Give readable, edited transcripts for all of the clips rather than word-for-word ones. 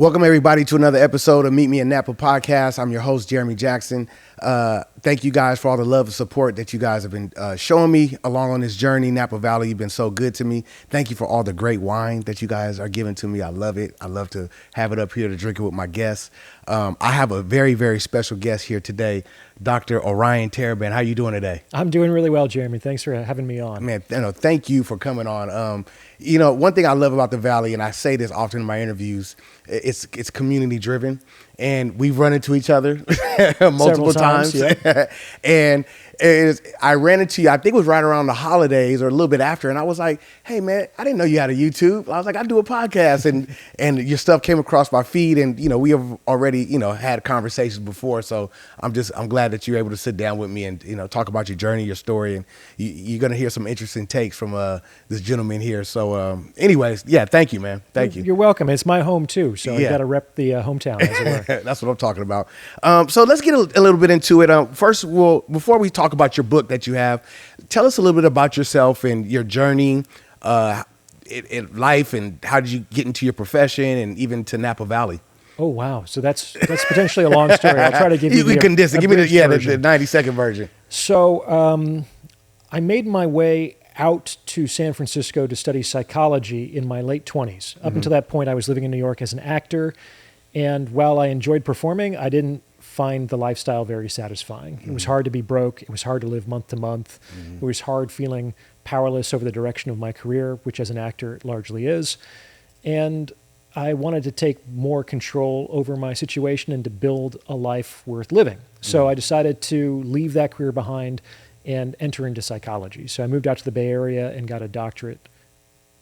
Welcome, everybody, to another episode of Meet Me in Napa podcast. I'm your host, Jeremy Jackson. Thank you guys for all the love and support that you guys have been showing me along on this journey. Napa Valley, you've been so good to me. Thank you for all the great wine that you guys are giving to me. I love it. I love to have it up here to drink it with my guests. I have a very, very special guest here today, Dr. Orion Taraban. How you doing today? I'm doing really well, Jeremy. Thanks for having me on. Man, thank you for coming on. One thing I love about the Valley, and I say this often in my interviews, it's community driven, and we've run into each other multiple times. Yeah. And I ran into you, I think it was right around the holidays or a little bit after, and I was like, hey man, I didn't know you had a YouTube. I was like, I do a podcast, and your stuff came across my feed, and we have already had conversations before, so I'm glad that you're able to sit down with me and talk about your journey, your story, and you're gonna hear some interesting takes from this gentleman here. So anyways, yeah, thank you, man. Thank you. You're welcome. It's my home too, so Yeah. I got to rep the hometown, as it were. That's what I'm talking about. So let's get a little bit into it. First of all, before we talk about your book that you have, tell us a little bit about yourself and your journey in life, and how did you get into your profession and even to Napa Valley? Oh wow! So that's potentially a long story. I'll try to give you We condense it. Give me the version. 90-second version. So I made my way out to San Francisco to study psychology in my late 20s. Up until that point, I was living in New York as an actor, and while I enjoyed performing, I didn't find the lifestyle very satisfying. It was hard to be broke. It was hard to live month to month. It was hard feeling powerless over the direction of my career, which as an actor it largely is. And I wanted to take more control over my situation and to build a life worth living. So I decided to leave that career behind and enter into psychology. So I moved out to the Bay Area and got a doctorate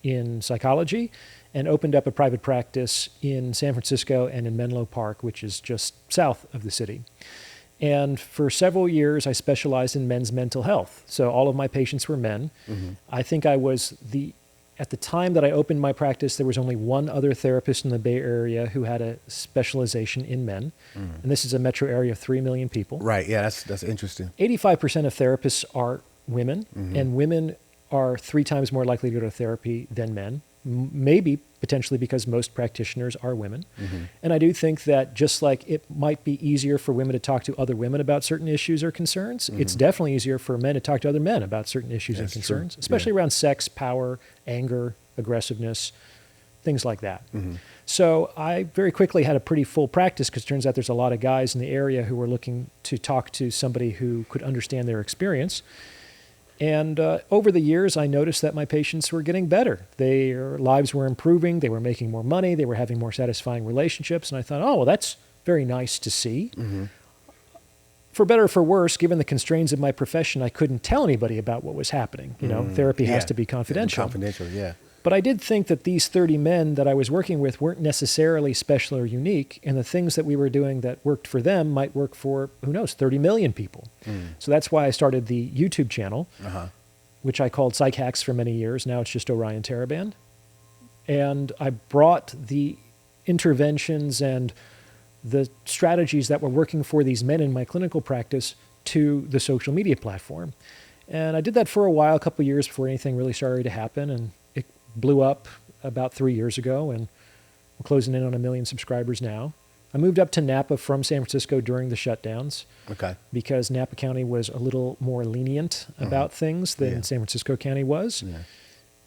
in psychology and opened up a private practice in San Francisco and in Menlo Park, which is just south of the city. And for several years, I specialized in men's mental health. So all of my patients were men. I think I was at the time that I opened my practice, there was only one other therapist in the Bay Area who had a specialization in men. And this is a metro area of 3 million people. Right. Yeah, that's interesting. 85% of therapists are women, and women are 3 times more likely to go to therapy than men. Maybe potentially because most practitioners are women. And I do think that just like it might be easier for women to talk to other women about certain issues or concerns, it's definitely easier for men to talk to other men about certain issues and concerns, especially around sex, power, anger, aggressiveness, things like that. So I very quickly had a pretty full practice because it turns out there's a lot of guys in the area who were looking to talk to somebody who could understand their experience. And over the years, I noticed that my patients were getting better. Their lives were improving. They were making more money. They were having more satisfying relationships. And I thought, oh, well, that's very nice to see. For better or for worse, given the constraints of my profession, I couldn't tell anybody about what was happening. Therapy has to be confidential. Confidential, yeah. But I did think that these 30 men that I was working with weren't necessarily special or unique, and the things that we were doing that worked for them might work for, who knows, 30 million people. So that's why I started the YouTube channel, which I called Psych Hacks for many years. Now it's just Orion Taraban. And I brought the interventions and the strategies that were working for these men in my clinical practice to the social media platform. And I did that for a while, a couple of years before anything really started to happen, and it blew up about 3 years ago, and we're closing in on 1 million subscribers now. I moved up to Napa from San Francisco during the shutdowns because Napa County was a little more lenient about things than San Francisco County was.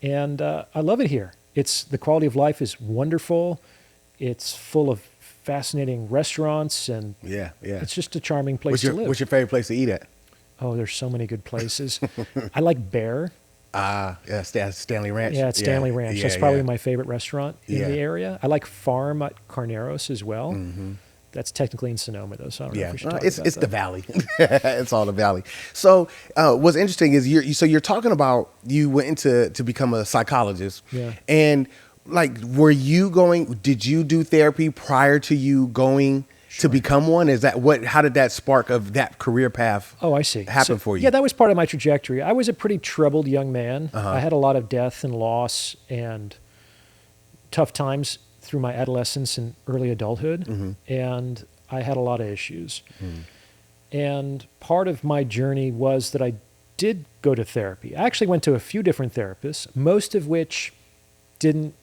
And I love it here. The quality of life is wonderful. It's full of fascinating restaurants, and it's just a charming place to live. What's your favorite place to eat at? Oh, there's so many good places. I like Bear. Yeah, Stanley Ranch. Yeah, it's Stanley Ranch. That's probably my favorite restaurant in the area. I like Farm at Carneros as well. That's technically in Sonoma, though, so I don't know if we should talk about that. It's the Valley. It's all the Valley. So what's interesting is you're talking about you went into to become a psychologist. And like, did you do therapy prior to you going to become one? How did that spark of that career path happen for you? Yeah, that was part of my trajectory. I was a pretty troubled young man. I had a lot of death and loss and tough times through my adolescence and early adulthood. And I had a lot of issues. And part of my journey was that I did go to therapy. I actually went to a few different therapists, most of which didn't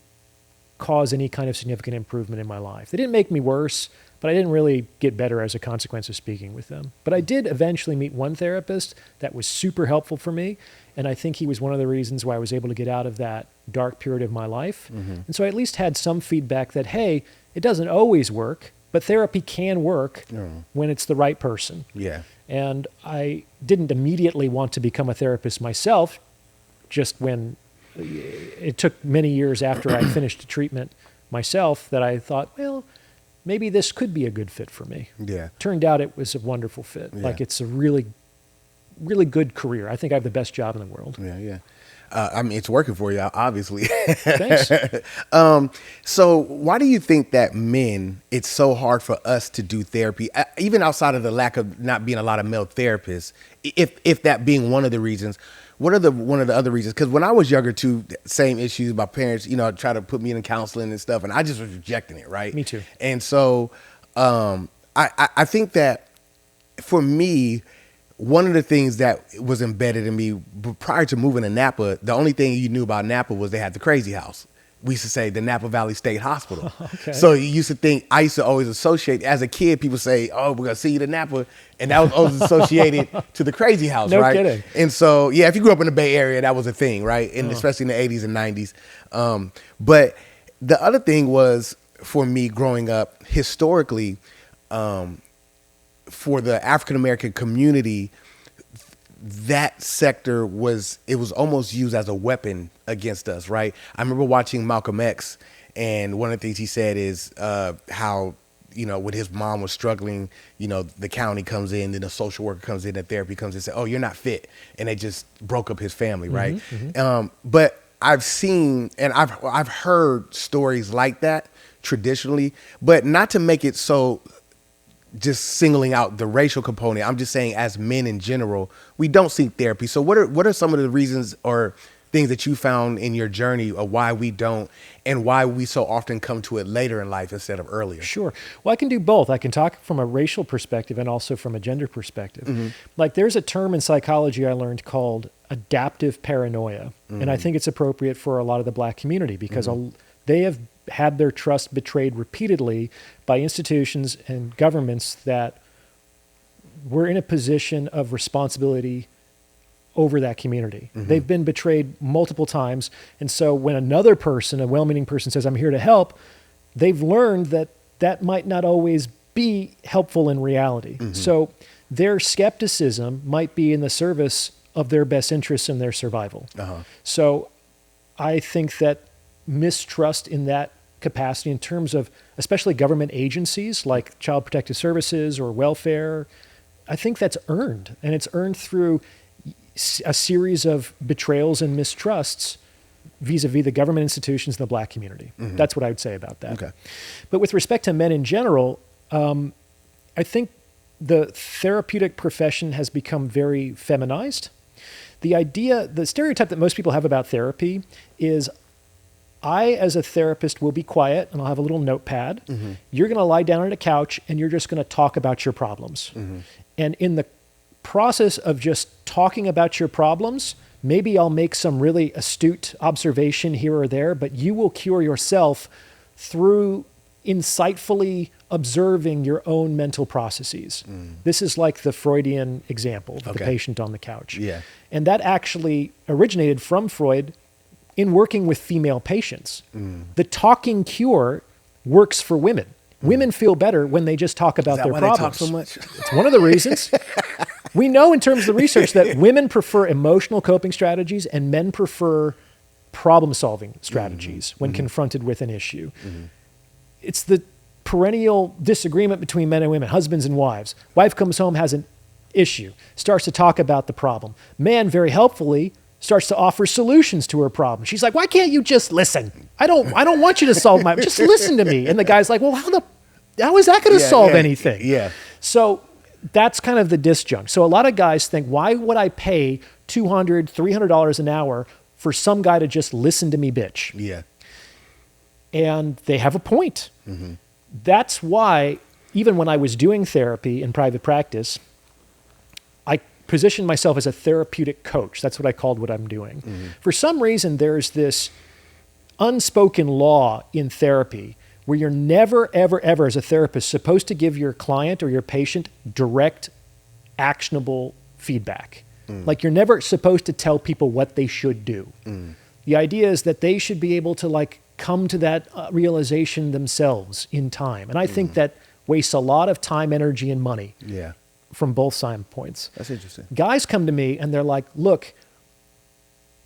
cause any kind of significant improvement in my life. They didn't make me worse, but I didn't really get better as a consequence of speaking with them. But I did eventually meet one therapist that was super helpful for me, and I think he was one of the reasons why I was able to get out of that dark period of my life. And so I at least had some feedback that, hey, it doesn't always work, but therapy can work when it's the right person. Yeah. And I didn't immediately want to become a therapist myself, just when it took many years after I finished treatment myself that I thought, well, maybe this could be a good fit for me. Yeah. Turned out it was a wonderful fit. Yeah. Like, it's a really, really good career. I think I have the best job in the world. Yeah, yeah. I mean, it's working for you, obviously. Thanks. So why do you think that men, it's so hard for us to do therapy, even outside of the lack of not being a lot of male therapists, if that being one of the reasons? What are one of the other reasons? Because when I was younger too, same issues. My parents, try to put me in counseling and stuff, and I just was rejecting it, right? Me too. And so I think that for me, one of the things that was embedded in me prior to moving to Napa, the only thing you knew about Napa was they had the crazy house. We used to say the Napa Valley State Hospital. Okay. So you used to think, I used to always associate, as a kid, people say, oh, we're going to see you to Napa. And that was always associated to the crazy house, No right? kidding. And so, yeah, if you grew up in the Bay Area, that was a thing, right? And especially in the 80s and 90s. But the other thing was, for me growing up, historically, for the African-American community, that sector was almost used as a weapon against us, right? I remember watching Malcolm X, and one of the things he said is how, when his mom was struggling, the county comes in, then the social worker comes in, and therapy comes in and says, oh, you're not fit. And they just broke up his family, right? Mm-hmm. But I've seen, and I've heard stories like that traditionally, but not to make it so just singling out the racial component. I'm just saying, as men in general, we don't seek therapy. So what are some of the reasons or things that you found in your journey of why we don't, and why we so often come to it later in life instead of earlier? Sure. Well, I can do both. I can talk from a racial perspective and also from a gender perspective. Mm-hmm. Like, there's a term in psychology I learned called adaptive paranoia. Mm-hmm. And I think it's appropriate for a lot of the Black community because they have had their trust betrayed repeatedly by institutions and governments that were in a position of responsibility over that community. Mm-hmm. They've been betrayed multiple times. And so when another person, a well-meaning person, says, I'm here to help, they've learned that that might not always be helpful in reality. Mm-hmm. So their skepticism might be in the service of their best interests and their survival. Uh-huh. So I think that mistrust in that capacity, in terms of especially government agencies like Child Protective Services or welfare, I think that's earned. And it's earned through a series of betrayals and mistrusts vis-a-vis the government institutions and the Black community. Mm-hmm. That's what I would say about that. Okay. But with respect to men in general, I think the therapeutic profession has become very feminized. The stereotype that most people have about therapy is, I, as a therapist, will be quiet and I'll have a little notepad. Mm-hmm. You're going to lie down on a couch and you're just going to talk about your problems. Mm-hmm. And in the process of just talking about your problems, maybe I'll make some really astute observation here or there, but you will cure yourself through insightfully observing your own mental processes. Mm. This is like the Freudian example of the patient on the couch. Yeah. And that actually originated from Freud in working with female patients. Mm. The talking cure works for women. Women feel better when they just talk about their problems. They talk so much? It's one of the reasons. We know in terms of the research that women prefer emotional coping strategies and men prefer problem-solving strategies when confronted with an issue. Mm-hmm. It's the perennial disagreement between men and women, husbands and wives. Wife comes home, has an issue, starts to talk about the problem. Man, very helpfully, starts to offer solutions to her problem. She's like, why can't you just listen? I don't want you to solve my, just listen to me. And the guy's like, well, how is that going to solve anything? Yeah. So that's kind of the disjunct. So a lot of guys think, why would I pay $200, $300 an hour for some guy to just listen to me bitch? Yeah. And they have a point. Mm-hmm. That's why, even when I was doing therapy in private practice, I positioned myself as a therapeutic coach. That's what I called what I'm doing. Mm-hmm. For some reason, there's this unspoken law in therapy where you're never, ever, ever, as a therapist, supposed to give your client or your patient direct, actionable feedback. Like, you're never supposed to tell people what they should do. The idea is that they should be able to, like, come to that realization themselves in time. And I think that wastes a lot of time, energy, and money from both side points. That's interesting. Guys come to me and they're like, look,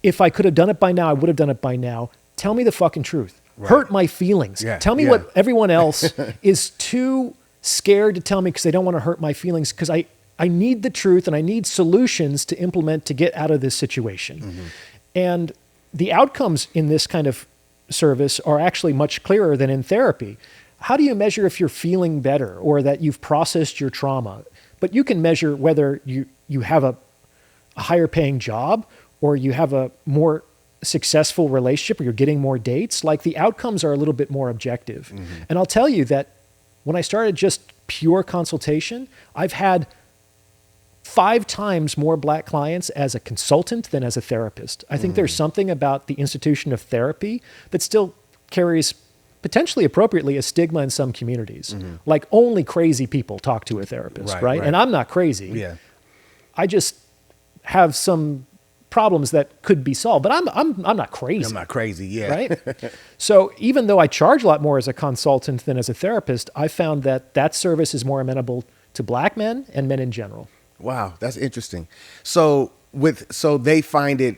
if I could have done it by now, I would have done it by now. Tell me the fucking truth. Right. Hurt my feelings. Tell me what everyone else is too scared to tell me because they don't want to hurt my feelings, because I need the truth and I need solutions to implement to get out of this situation. And the outcomes in this kind of service are actually much clearer than in therapy. How do you measure if you're feeling better or that you've processed your trauma? But you can measure whether you have a higher paying job or you have a more successful relationship or you're getting more dates. Like, the outcomes are a little bit more objective. And I'll tell you that when I started just pure consultation, I've had 5 times more Black clients as a consultant than as a therapist. I think there's something about the institution of therapy that still carries, potentially appropriately, a stigma in some communities. Like, only crazy people talk to a therapist, right? And I'm not crazy. I just have some problems that could be solved, but I'm not crazy. I'm not crazy, right? So even though I charge a lot more as a consultant than as a therapist, I found that that service is more amenable to Black men and men in general. Wow, that's interesting. So they find it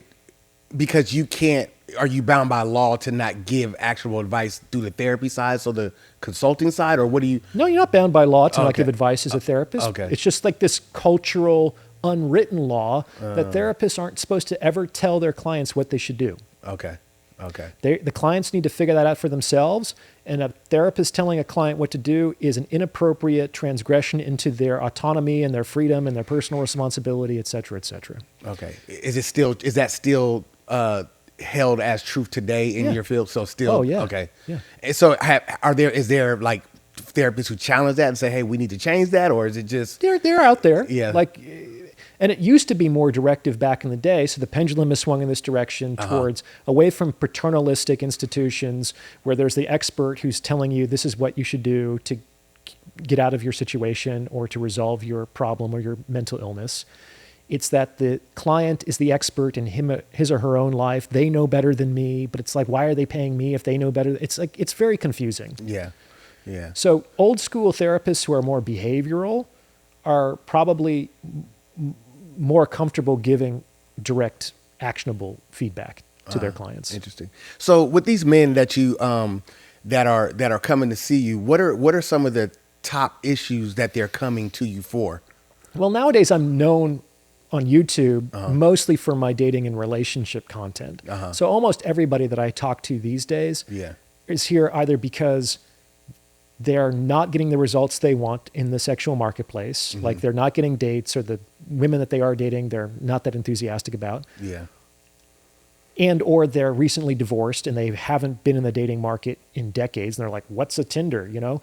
because you can't. Are you bound by law to not give actual advice through the therapy side, so the consulting side, or what do you? No, you're not bound by law to not give advice as a therapist. It's just like this cultural, unwritten law that therapists aren't supposed to ever tell their clients what they should do. The clients need to figure that out for themselves, and a therapist telling a client what to do is an inappropriate transgression into their autonomy and their freedom and their personal responsibility, et cetera, et cetera. Is that still held as truth today in your field? So still, And so is there like therapists who challenge that and say, hey, we need to change that, or is it just they're out there? And it used to be more directive back in the day. So the pendulum has swung in this direction towards away from paternalistic institutions where there's the expert who's telling you this is what you should do to get out of your situation or to resolve your problem or your mental illness. It's that the client is the expert in his or her own life. They know better than me, but it's like, why are they paying me if they know better? It's like, it's very confusing. So old school therapists who are more behavioral are probably more comfortable giving direct, actionable feedback to their clients. Interesting. So with these men that you that are coming to see you, what are some of the top issues that they're coming to you for? Well, nowadays I'm known on YouTube mostly for my dating and relationship content. So almost everybody that I talk to these days is here either because they're not getting the results they want in the sexual marketplace, like they're not getting dates, or the women that they are dating, they're not that enthusiastic about. And or they're recently divorced and they haven't been in the dating market in decades. And they're like, what's a Tinder, you know?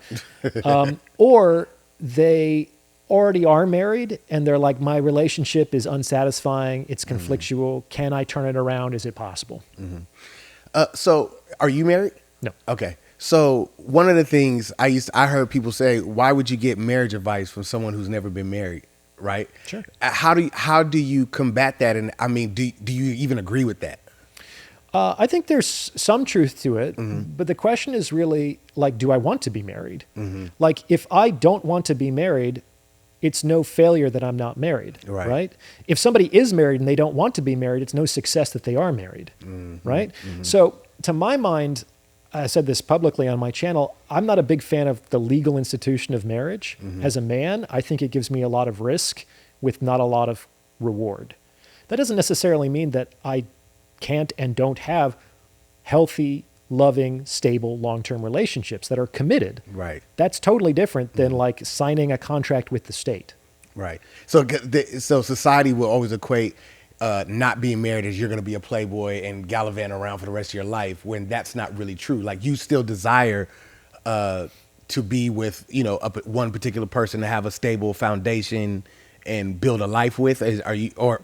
Or they already are married and they're like, my relationship is unsatisfying. It's conflictual. Can I turn it around? Is it possible? So are you married? No. Okay. So one of the things I heard people say, why would you get marriage advice from someone who's never been married? Right. Sure. How do you combat that? And I mean, do you even agree with that? I think there's some truth to it, but the question is really like, do I want to be married? Like, if I don't want to be married, it's no failure that I'm not married, right? If somebody is married and they don't want to be married, it's no success that they are married, right? So to my mind, I said this publicly on my channel, I'm not a big fan of the legal institution of marriage. As a man, I think it gives me a lot of risk with not a lot of reward. That doesn't necessarily mean that I can't and don't have healthy, loving, stable, long-term relationships that are committed. Right. That's totally different than like signing a contract with the state. Right. So society will always equate not being married as you're going to be a playboy and gallivant around for the rest of your life, when that's not really true. Like, you still desire to be with, one particular person, to have a stable foundation and build a life with? Are you or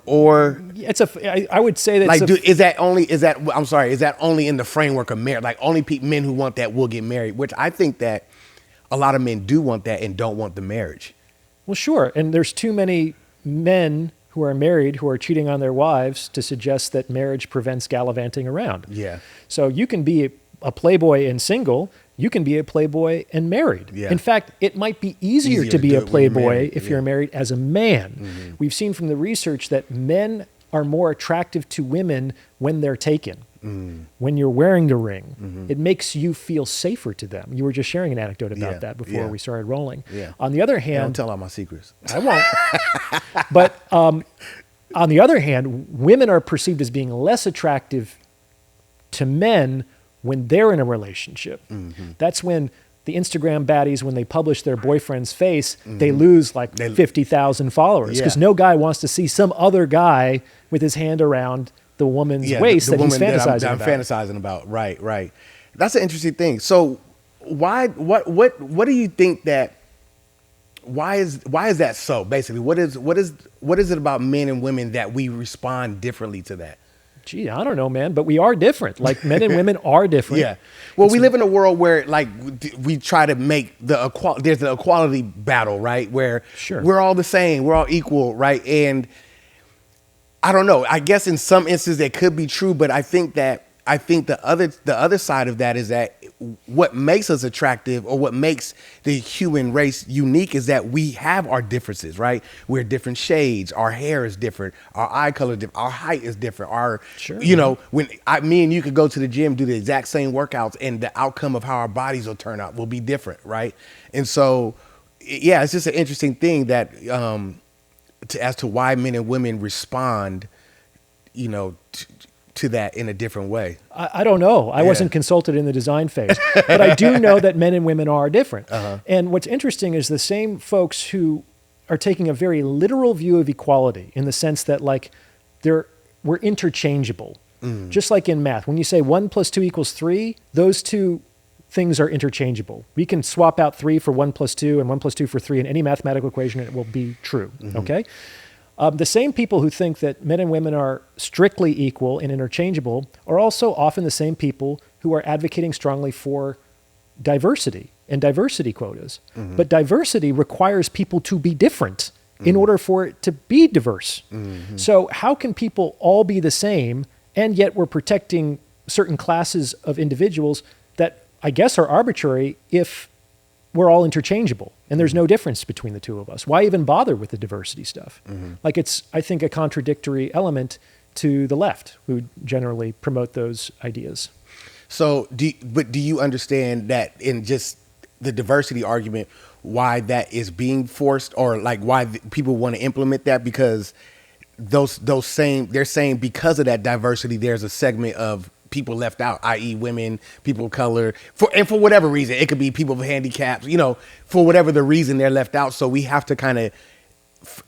I would say that like is that only in the framework of marriage? Like only men who want that will get married, which I think that a lot of men do want that and don't want the marriage. Well, sure. And there's too many men who are married who are cheating on their wives to suggest that marriage prevents gallivanting around. Yeah. So you can be a playboy and single. You can be a playboy and married. Yeah. In fact, it might be easier to be a playboy if you're married as a man. Mm-hmm. We've seen from the research that men are more attractive to women when they're taken, when you're wearing the ring. Mm-hmm. It makes you feel safer to them. You were just sharing an anecdote about that before we started rolling. Yeah. On the other hand... Don't tell all my secrets. I won't. But on the other hand, women are perceived as being less attractive to men when they're in a relationship. Mm-hmm. That's when the Instagram baddies, when they publish their boyfriend's face, they lose like 50,000 followers because no guy wants to see some other guy with his hand around the woman's waist that he's fantasizing I'm about. fantasizing about. Right. That's an interesting thing. So what do you think that, why is that so? Basically, what is it about men and women that we respond differently to that? Gee, I don't know, man, but we are different. Like men and women are different. Yeah. Well, we live in a world where like we try to make there's an equality battle, right? Where we're all the same, we're all equal, right? And I don't know. I guess in some instances that could be true, but I think the other side of that is that what makes us attractive or what makes the human race unique is that we have our differences, right? We're different shades. Our hair is different. Our eye color is different. Our height is different. Me and you could go to the gym, do the exact same workouts, and the outcome of how our bodies will turn out will be different, right? And so, yeah, it's just an interesting thing that as to why men and women respond, to that in a different way. I don't know. I wasn't consulted in the design phase, but I do know that men and women are different. Uh-huh. And what's interesting is the same folks who are taking a very literal view of equality in the sense that like we're interchangeable. Just like in math, when you say 1 + 2 = 3, those two things are interchangeable. We can swap out 3 for 1 + 2 and 1 + 2 for 3 in any mathematical equation and it will be true. Okay? The same people who think that men and women are strictly equal and interchangeable are also often the same people who are advocating strongly for diversity and diversity quotas. But diversity requires people to be different in order for it to be diverse. So how can people all be the same and yet we're protecting certain classes of individuals that I guess are arbitrary if we're all interchangeable and there's no difference between the two of us? Why even bother with the diversity stuff? Like it's, I think, a contradictory element to the left who generally promote those ideas. So, do you understand that in just the diversity argument, why that is being forced or like why people want to implement that? Because they're saying because of that diversity, there's a segment of people left out, i.e. women, people of color, for whatever reason. It could be people with handicaps, for whatever the reason they're left out. So we have to kind of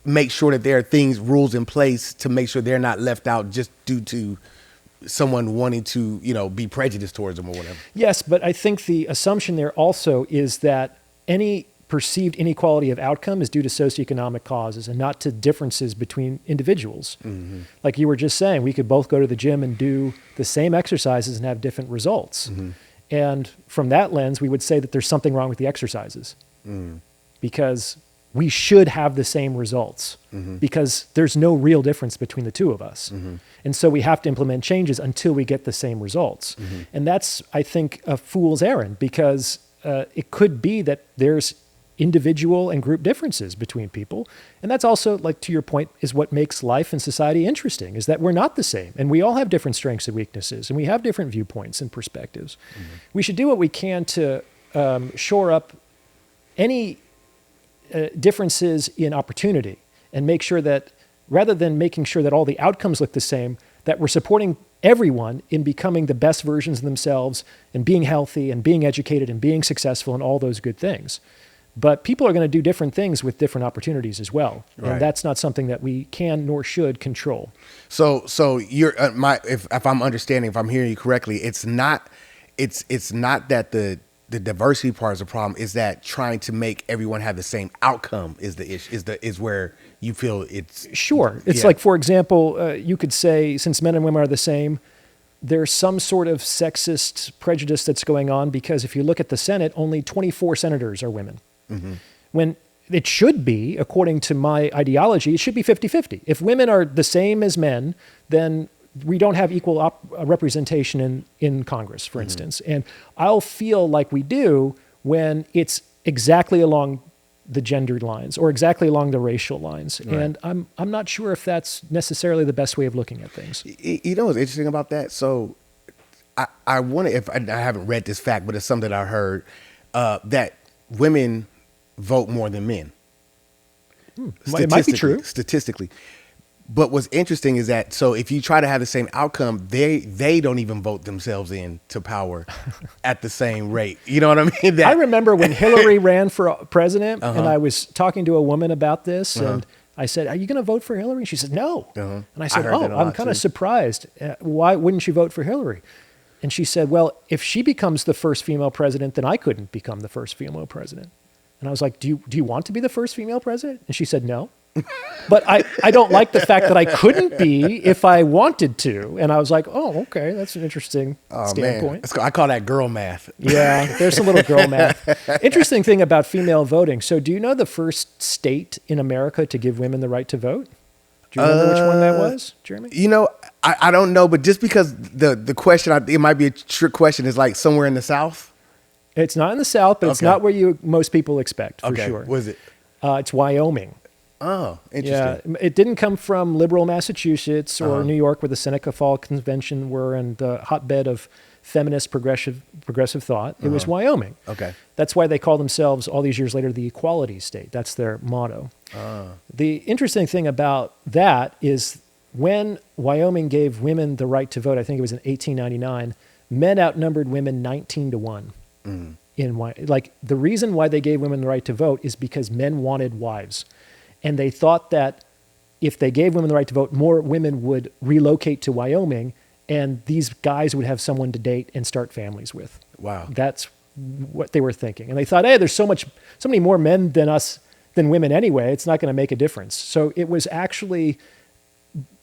make sure that there are rules in place to make sure they're not left out just due to someone wanting to, be prejudiced towards them or whatever. Yes, but I think the assumption there also is that any perceived inequality of outcome is due to socioeconomic causes and not to differences between individuals. Like you were just saying, we could both go to the gym and do the same exercises and have different results. And from that lens, we would say that there's something wrong with the exercises because we should have the same results because there's no real difference between the two of us. And so we have to implement changes until we get the same results. And that's, I think, a fool's errand because it could be that there's individual and group differences between people. And that's also, like to your point, is what makes life and society interesting, is that we're not the same. And we all have different strengths and weaknesses, and we have different viewpoints and perspectives. We should do what we can to shore up any differences in opportunity and make sure that rather than making sure that all the outcomes look the same, that we're supporting everyone in becoming the best versions of themselves and being healthy and being educated and being successful and all those good things. But people are going to do different things with different opportunities as well. Right. And that's not something that we can nor should control. So you're if I'm understanding, if I'm hearing you correctly, it's not that the diversity part is the problem. Is that trying to make everyone have the same outcome is the issue? Is where you feel it's sure. It's like, for example, you could say since men and women are the same, there's some sort of sexist prejudice that's going on because if you look at the Senate, only 24 senators are women. When it should be, according to my ideology, it should be 50-50. If women are the same as men, then we don't have equal representation in Congress, for instance. And I'll feel like we do when it's exactly along the gendered lines or exactly along the racial lines. Right. And I'm not sure if that's necessarily the best way of looking at things. You know what's interesting about that? So I wonder if I haven't read this fact, but it's something I heard that women vote more than men. It might be true. Statistically. But what's interesting is that, so if you try to have the same outcome, they don't even vote themselves into power at the same rate. You know what I mean? I remember when Hillary ran for president, and I was talking to a woman about this, and I said, "Are you going to vote for Hillary?" She said, "No." And I said, I'm kind of surprised. Why wouldn't you vote for Hillary? And she said, "Well, if she becomes the first female president, then I couldn't become the first female president." And I was like, do you want to be the first female president? And she said, "No." But I don't like the fact that I couldn't be if I wanted to. And I was like, oh, okay, that's an interesting standpoint. Man. I call that girl math. Yeah, there's some little girl math. Interesting thing about female voting. So do you know the first state in America to give women the right to vote? Do you remember which one that was, Jeremy? You know, I don't know, but just because the question, it might be a trick question, is like somewhere in the South? It's not in the South, but it's not where most people expect, for sure. What is it? It's Wyoming. Oh, interesting. Yeah, it didn't come from liberal Massachusetts or New York, where the Seneca Fall Convention were and the hotbed of feminist progressive thought. It was Wyoming. Okay. That's why they call themselves, all these years later, the Equality State. That's their motto. The interesting thing about that is when Wyoming gave women the right to vote, I think it was in 1899, men outnumbered women 19-1. The reason why they gave women the right to vote is because men wanted wives. And they thought that if they gave women the right to vote, more women would relocate to Wyoming, and these guys would have someone to date and start families with. Wow. That's what they were thinking. And they thought, hey, there's so many more men than women anyway, it's not going to make a difference. So it was actually,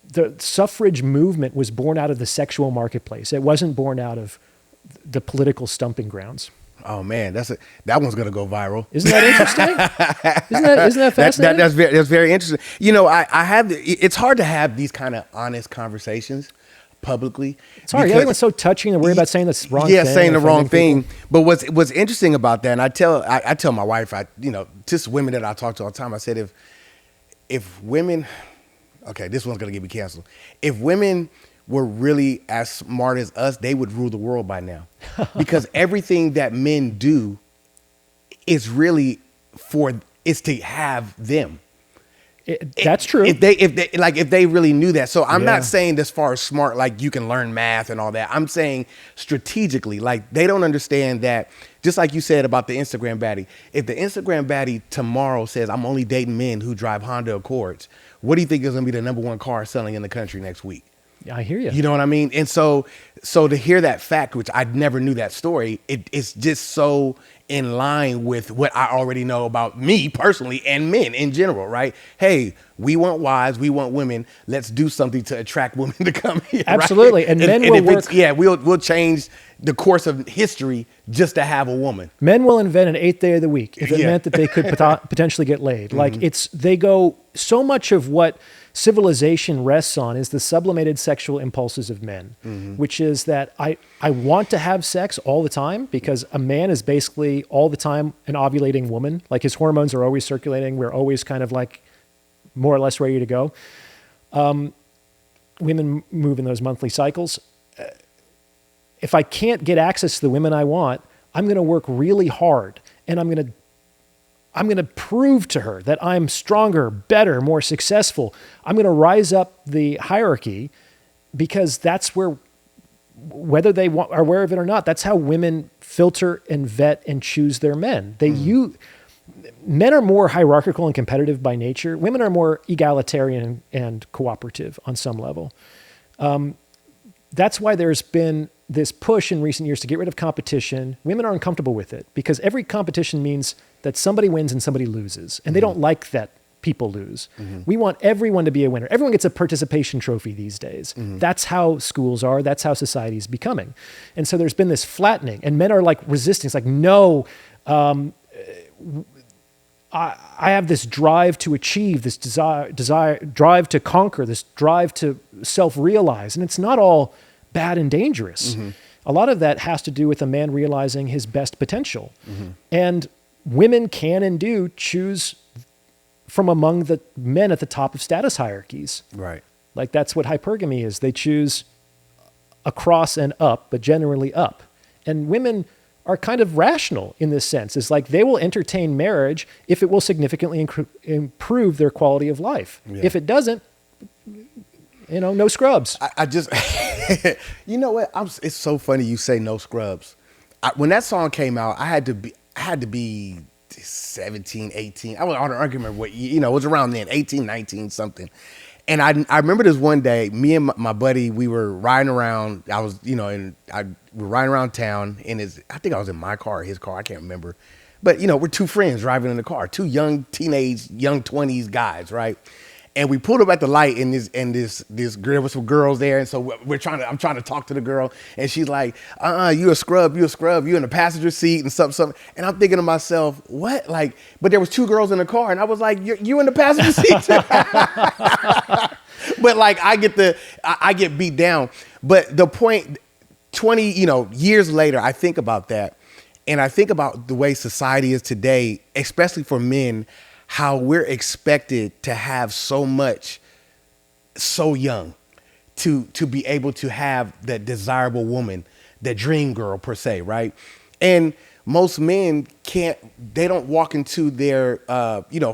the suffrage movement was born out of the sexual marketplace. It wasn't born out of the political stumping grounds. Oh man, that one's gonna go viral. Isn't that interesting? Isn't that fascinating? That's very interesting. You know, it's hard to have these kind of honest conversations publicly. It's hard. Everyone's so touchy and worried about saying the wrong thing. Yeah, saying the wrong thing. But what's interesting about that, and I tell my wife, just women that I talk to all the time, I said, if women, okay, this one's gonna get me canceled. If women were really as smart as us, they would rule the world by now. Because everything that men do is really is to have them. That's true. If they really knew that. So I'm not saying as far as smart, like you can learn math and all that. I'm saying strategically, like they don't understand that, just like you said about the Instagram baddie. If the Instagram baddie tomorrow says, I'm only dating men who drive Honda Accords, what do you think is going to be the #1 car selling in the country next week? I hear you. You know what I mean? And so to hear that fact, which I never knew that story, it's just so in line with what I already know about me personally and men in general, right? Hey, we want wives, we want women. Let's do something to attract women to come here. Absolutely. Right? And men will work. We'll change the course of history just to have a woman. Men will invent an 8th day of the week if it meant that they could potentially get laid. Like they go, so much of what civilization rests on is the sublimated sexual impulses of men, which is that I want to have sex all the time because a man is basically all the time an ovulating woman. Like his hormones are always circulating. We're always kind of like more or less ready to go. Women move in those monthly cycles. If I can't get access to the women I want, I'm going to work really hard and I'm going to prove to her that I'm stronger, better, more successful. I'm going to rise up the hierarchy because that's where, whether they are aware of it or not, that's how women filter and vet and choose their men. Men are more hierarchical and competitive by nature. Women are more egalitarian and cooperative on some level. That's why there's been this push in recent years to get rid of competition. Women are uncomfortable with it because every competition means that somebody wins and somebody loses. And they don't like that people lose. We want everyone to be a winner. Everyone gets a participation trophy these days. That's how schools are. That's how society is becoming. And so there's been this flattening, and men are like resisting. It's like, no, I have this drive to achieve, this desire, drive to conquer, this drive to self-realize. And it's not all bad and dangerous. A lot of that has to do with a man realizing his best potential. And women can and do choose from among the men at the top of status hierarchies. Right. Like that's what hypergamy is. They choose across and up, but generally up. And women are kind of rational in this sense. It's like they will entertain marriage if it will significantly improve their quality of life. Yeah. If it doesn't, no scrubs. I just, you know what? It's so funny you say no scrubs. When that song came out, I had to be 17, 18. I don't remember what, it was around then, 18, 19, something. And I remember this one day, me and my buddy, we were riding around. I was, we were riding around town I think I was in my car or his car. I can't remember. But, we're two friends driving in the car, two young 20s guys, right? And we pulled up at the light, and this girl with some girls there, and so I'm trying to talk to the girl, and she's like, you a scrub, you in the passenger seat and something. And I'm thinking to myself, what? Like, but there was two girls in the car, and I was like, you in the passenger seat? But like, I get beat down. But the point, 20, years later, I think about that, and I think about the way society is today, especially for men, how we're expected to have so much so young, to be able to have that desirable woman, that dream girl per se, right? And most men they don't walk into their,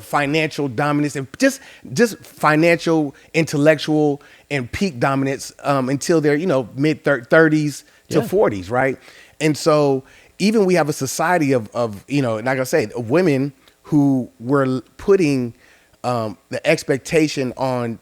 financial dominance and just financial, intellectual, and peak dominance until they're, mid 30s to 40s, right? And so even we have a society of like I say, women who were putting the expectation on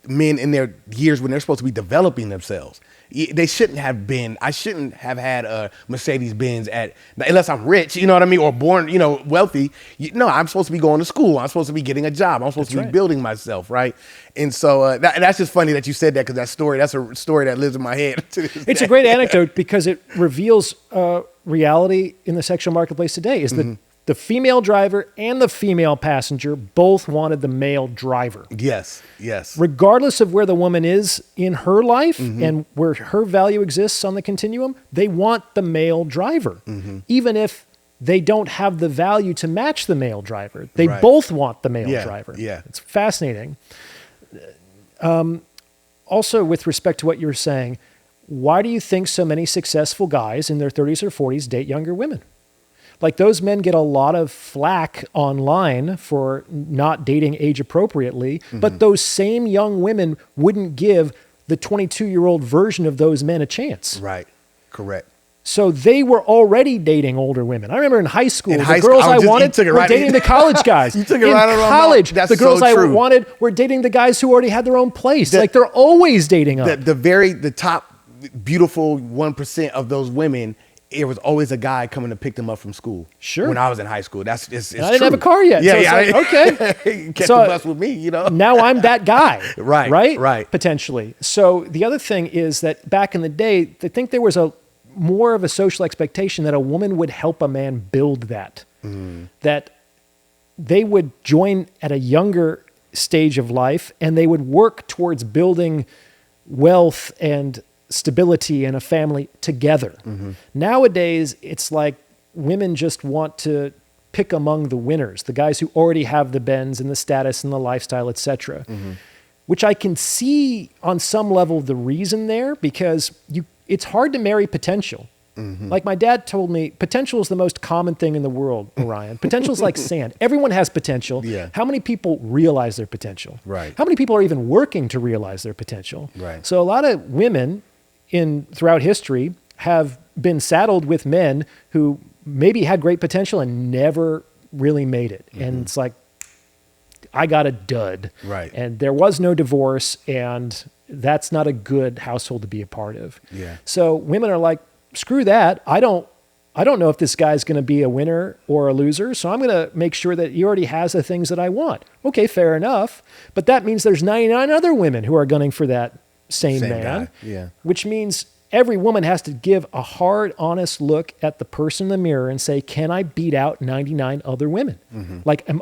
men in their years when they're supposed to be developing themselves. I shouldn't have had a Mercedes-Benz unless I'm rich, you know what I mean? Or born, wealthy. No, I'm supposed to be going to school. I'm supposed to be getting a job. I'm supposed to be building myself, right? And so that's just funny that you said that, because that's a story that lives in my head. It's a great anecdote because it reveals reality in the sexual marketplace today is that the female driver and the female passenger both wanted the male driver. Yes. Regardless of where the woman is in her life and where her value exists on the continuum, they want the male driver. Even if they don't have the value to match the male driver. They both want the male driver. Yeah. It's fascinating. Also, with respect to what you're saying, why do you think so many successful guys in their 30s or 40s date younger women? Like, those men get a lot of flack online for not dating age appropriately, but those same young women wouldn't give the 22-year-old version of those men a chance. Right. Correct. So they were already dating older women. I remember in high school, the girls I wanted were dating the college guys. You took it right around. In college, the girls I wanted were dating the guys who already had their own place. Like, they're always dating up. The top beautiful 1% of those women, it was always a guy coming to pick them up from school. Sure. When I was in high school. It's I didn't have a car yet. Yeah, so okay. Catch the bus with me, Now I'm that guy. Right. Potentially. So the other thing is that back in the day, I think there was more of a social expectation that a woman would help a man build that. That they would join at a younger stage of life and they would work towards building wealth and stability and a family together. Nowadays, it's like women just want to pick among the winners, the guys who already have the Benz and the status and the lifestyle, etc. Which I can see on some level the reason there, because it's hard to marry potential. Like my dad told me, potential is the most common thing in the world, Orion. Potential is like sand. Everyone has potential. Yeah. How many people realize their potential? Right. How many people are even working to realize their potential? Right. So a lot of women throughout history have been saddled with men who maybe had great potential and never really made it. And it's like, I got a dud. Right. And there was no divorce, and that's not a good household to be a part of. Yeah. So women are like, screw that. I don't know if this guy's going to be a winner or a loser, so I'm going to make sure that he already has the things that I want. Okay, fair enough. But that means there's 99 other women who are gunning for that same man. Guy. Yeah. Which means every woman has to give a hard, honest look at the person in the mirror and say, can I beat out 99 other women? Mm-hmm.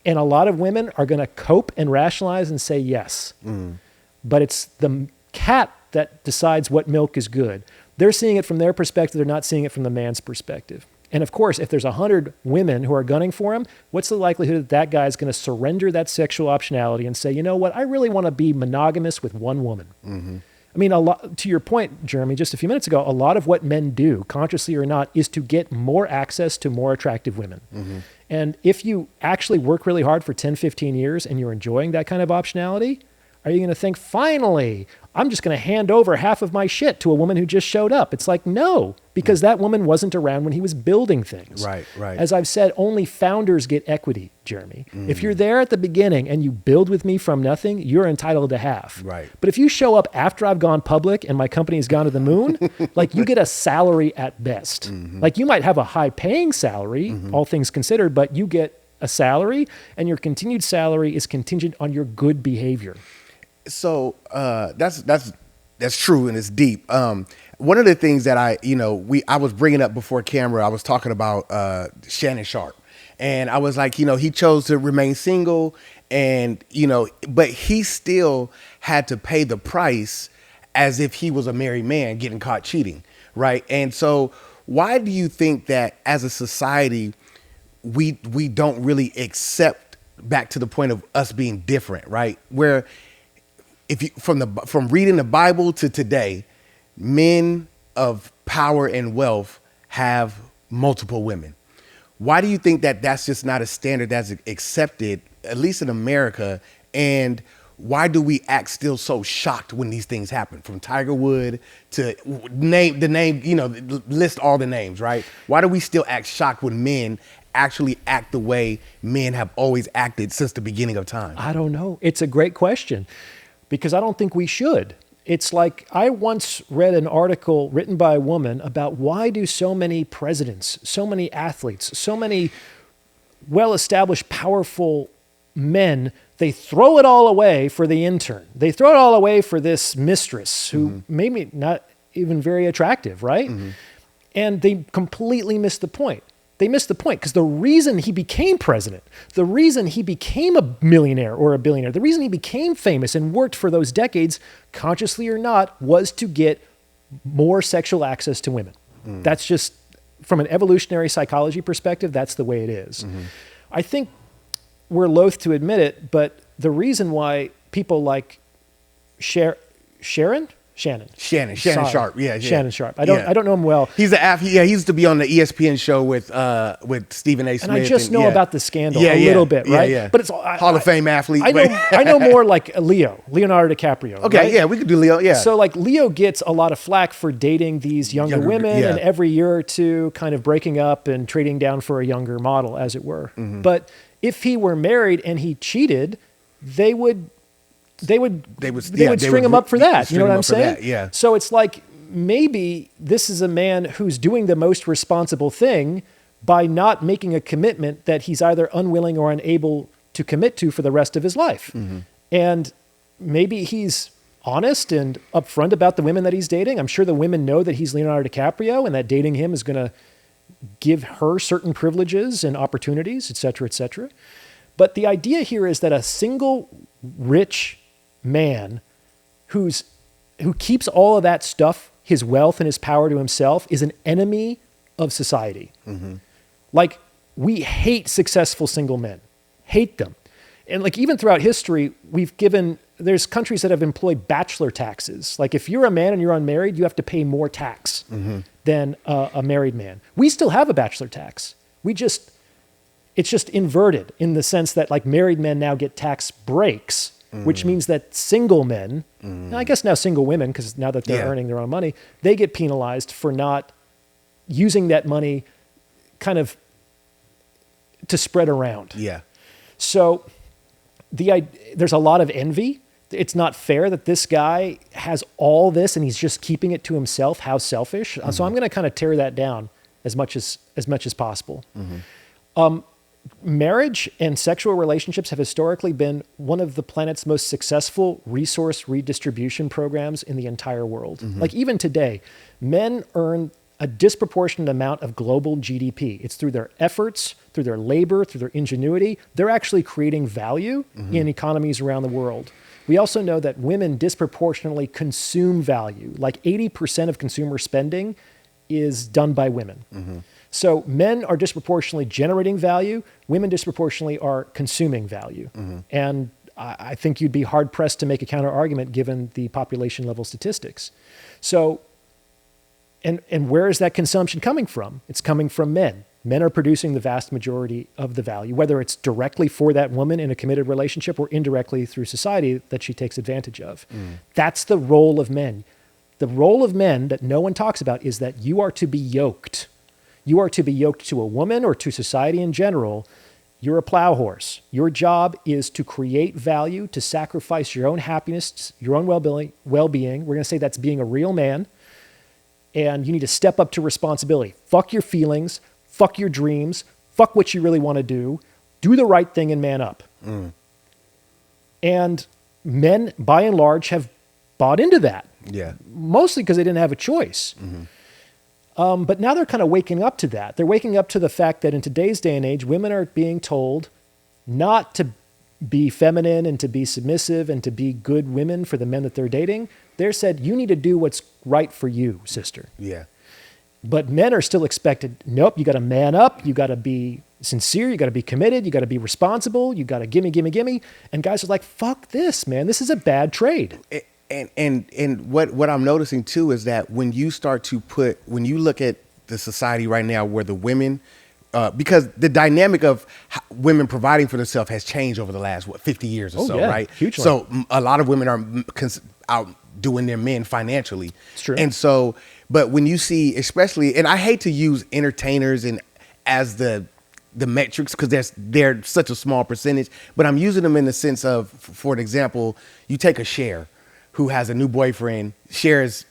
And a lot of women are going to cope and rationalize and say yes. Mm. But it's the cat that decides what milk is good. They're seeing it from their perspective. They're not seeing it from the man's perspective. And of course, if there's 100 women who are gunning for him, what's the likelihood that that guy is going to surrender that sexual optionality and say, you know what, I really want to be monogamous with one woman? Mm-hmm. I mean, to your point, Jeremy, just a few minutes ago, a lot of what men do, consciously or not, is to get more access to more attractive women. Mm-hmm. And if you actually work really hard for 10, 15 years and you're enjoying that kind of optionality, are you going to think, finally, I'm just going to hand over half of my shit to a woman who just showed up? It's like, no, because that woman wasn't around when he was building things. Right. As I've said, only founders get equity, Jeremy. If you're there at the beginning and you build with me from nothing, you're entitled to half. Right. But if you show up after I've gone public and my company's gone to the moon, like you get a salary at best. Like you might have a high paying salary, all things considered, but you get a salary and your continued salary is contingent on your good behavior. So that's true, and it's deep. One of the things that I was bringing up before camera, I was talking about Shannon Sharp, and I was like, he chose to remain single, and but he still had to pay the price as if he was a married man getting caught cheating, right? And so, why do you think that as a society we don't really accept, back to the point of us being different, right? Where if you from reading the Bible to today, men of power and wealth have multiple women. Why do you think that that's just not a standard that's accepted, at least in America? And why do we act still so shocked when these things happen? From Tiger Woods to list all the names, right? Why do we still act shocked when men actually act the way men have always acted since the beginning of time? I don't know. It's a great question. Because I don't think we should. It's like I once read an article written by a woman about why do so many presidents, so many athletes, so many well-established, powerful men, they throw it all away for the intern. They throw it all away for this mistress who maybe not even very attractive, right? Mm-hmm. And they completely miss the point. They missed the point because the reason he became president, the reason he became a millionaire or a billionaire, the reason he became famous and worked for those decades, consciously or not, was to get more sexual access to women. That's just, from an evolutionary psychology perspective, that's the way it is. I think we're loath to admit it, but the reason why people like Shannon Sharp. Yeah. Shannon Sharp. I don't know him well. He's he used to be on the ESPN show with Stephen A. Smith. And I just know about the scandal a little bit, right? Yeah. But it's Hall of Fame athlete. I know more like Leonardo DiCaprio. Okay, right? Yeah, we could do Leo. Yeah. So like Leo gets a lot of flack for dating these younger women, and every year or two kind of breaking up and trading down for a younger model, as it were. But if he were married and he cheated, they would string him up for that. You know what I'm saying? Yeah. So it's like maybe this is a man who's doing the most responsible thing by not making a commitment that he's either unwilling or unable to commit to for the rest of his life. And maybe he's honest and upfront about the women that he's dating. I'm sure the women know that he's Leonardo DiCaprio and that dating him is going to give her certain privileges and opportunities, et cetera, et cetera. But the idea here is that a single rich man who keeps all of that stuff, his wealth and his power to himself, is an enemy of society. Like, we hate successful single men, hate them. And like even throughout history, there's countries that have employed bachelor taxes. Like if you're a man and you're unmarried, you have to pay more tax than a married man. We still have a bachelor tax. It's just inverted in the sense that like married men now get tax breaks, which means that single men, I guess now single women, because now that they're earning their own money, they get penalized for not using that money kind of to spread around. Yeah. So there's a lot of envy. It's not fair that this guy has all this and he's just keeping it to himself. How selfish. So I'm going to kind of tear that down as much as possible. Marriage and sexual relationships have historically been one of the planet's most successful resource redistribution programs in the entire world. Like even today, men earn a disproportionate amount of global GDP. It's through their efforts, through their labor, through their ingenuity. They're actually creating value in economies around the world. We also know that women disproportionately consume value. Like 80% of consumer spending is done by women. So men are disproportionately generating value. Women disproportionately are consuming value. And I think you'd be hard pressed to make a counter argument given the population level statistics. So, and where is that consumption coming from? It's coming from men. Men are producing the vast majority of the value, whether it's directly for that woman in a committed relationship or indirectly through society that she takes advantage of. That's the role of men. The role of men that no one talks about is that you are to be yoked. You are to be yoked to a woman or to society in general. You're a plow horse. Your job is to create value, to sacrifice your own happiness, your own well-being. We're going to say that's being a real man. And you need to step up to responsibility. Fuck your feelings. Fuck your dreams. Fuck what you really want to do. Do the right thing and man up. And men, by and large, have bought into that. Yeah. Mostly because they didn't have a choice. But now they're kind of waking up to that. They're waking up to the fact that in today's day and age, women are being told not to be feminine and to be submissive and to be good women for the men that they're dating. They're said, you need to do what's right for you, sister. Yeah. But men are still expected, nope, you got to man up. You got to be sincere. You got to be committed. You got to be responsible. You got to gimme. And guys are like, fuck this, man. This is a bad trade. And what I'm noticing too is that when you look at the society right now where the women, because the dynamic of women providing for themselves has changed over the last 50 years or so, right? Hugely. So a lot of women are outdoing their men financially. It's true. And so, but when you see, especially, and I hate to use entertainers and as the metrics because they're such a small percentage, but I'm using them in the sense of, for an example, you take a Cher who has a new boyfriend. Cher is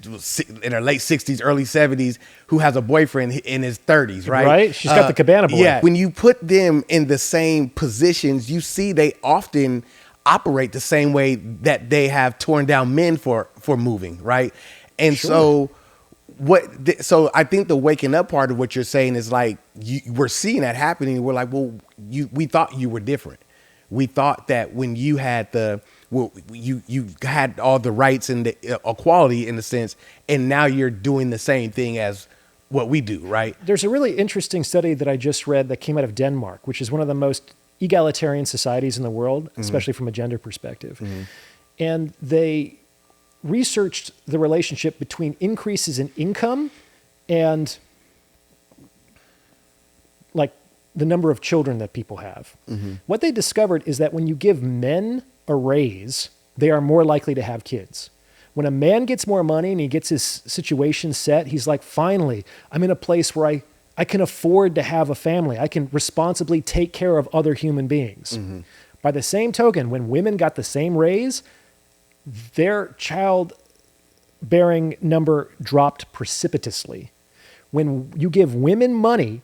in her late 60s, early 70s, who has a boyfriend in his 30s, right? Right. She's got the cabana boy. Yeah. When you put them in the same positions, you see they often operate the same way that they have torn down men for moving, right? And so I think the waking up part of what you're saying is like, we're seeing that happening. We're like, well, we thought you were different. We thought that when you had you had all the rights and the equality in a sense, and now you're doing the same thing as what we do, right? There's a really interesting study that I just read that came out of Denmark, which is one of the most egalitarian societies in the world, especially from a gender perspective. And they researched the relationship between increases in income and like the number of children that people have. What they discovered is that when you give men a raise, they are more likely to have kids. When a man gets more money and he gets his situation set, he's like, finally, I'm in a place where I can afford to have a family. I can responsibly take care of other human beings. By the same token, when women got the same raise, their childbearing number dropped precipitously. When you give women money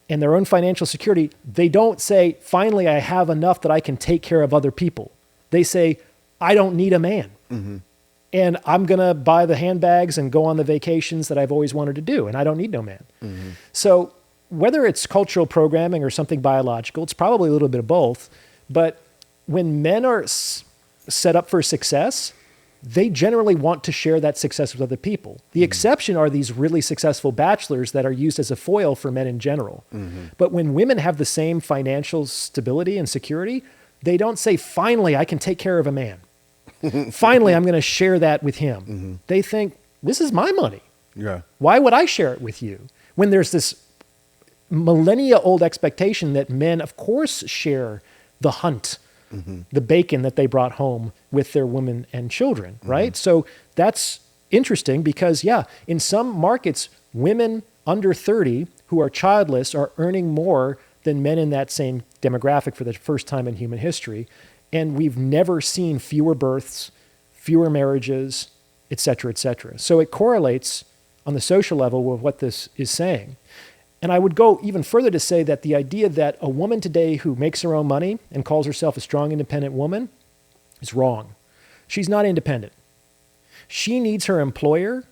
and their own financial security, they don't say, finally, I have enough that I can take care of other people. They say, I don't need a man. And I'm going to buy the handbags and go on the vacations that I've always wanted to do. And I don't need no man. So whether it's cultural programming or something biological, it's probably a little bit of both. But when men are set up for success, they generally want to share that success with other people. The exception are these really successful bachelors that are used as a foil for men in general. But when women have the same financial stability and security, they don't say, finally, I can take care of a man. Finally, I'm going to share that with him. They think, this is my money. Yeah. Why would I share it with you? When there's this millennia-old expectation that men, of course, share the hunt, the bacon that they brought home with their women and children, right? So that's interesting because, in some markets, women under 30 who are childless are earning more than men in that same demographic for the first time in human history. And we've never seen fewer births, fewer marriages, et cetera, et cetera. So it correlates on the social level with what this is saying. And I would go even further to say that the idea that a woman today who makes her own money and calls herself a strong, independent woman is wrong. She's not independent. She needs her employer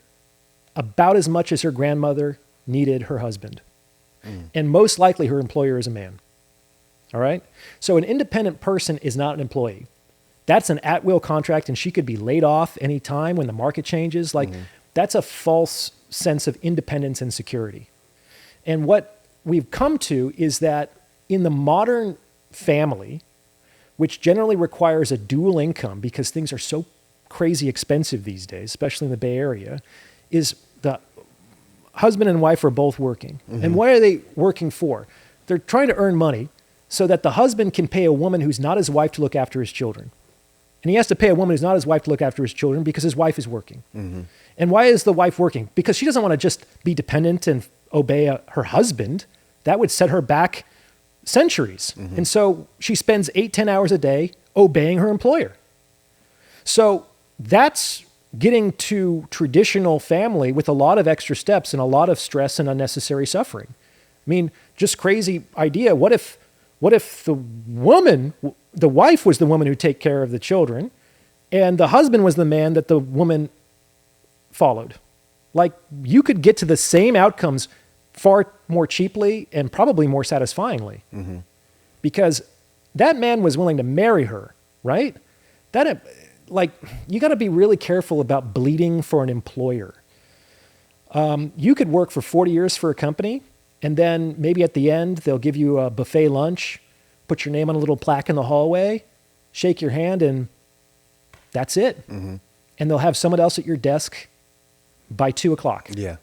about as much as her grandmother needed her husband. And most likely her employer is a man. All right? So an independent person is not an employee. That's an at-will contract, and she could be laid off any time when the market changes. Like, that's a false sense of independence and security. And what we've come to is that in the modern family, which generally requires a dual income because things are so crazy expensive these days, especially in the Bay Area, is the husband and wife are both working. And what are they working for? They're trying to earn money so that the husband can pay a woman who's not his wife to look after his children. And he has to pay a woman who's not his wife to look after his children because his wife is working. And why is the wife working? Because she doesn't want to just be dependent and obey her husband. That would set her back centuries. And so she spends 8-10 hours a day obeying her employer. So that's getting to traditional family with a lot of extra steps and a lot of stress and unnecessary suffering. I mean, just crazy idea. What if the woman, the wife was the woman who take care of the children, and the husband was the man that the woman followed? Like, you could get to the same outcomes far more cheaply and probably more satisfyingly. Because that man was willing to marry her, right? That, like, you got to be really careful about bleeding for an employer. You could work for 40 years for a company, and then maybe at the end, they'll give you a buffet lunch, put your name on a little plaque in the hallway, shake your hand, and that's it. And they'll have someone else at your desk by 2:00. Yeah.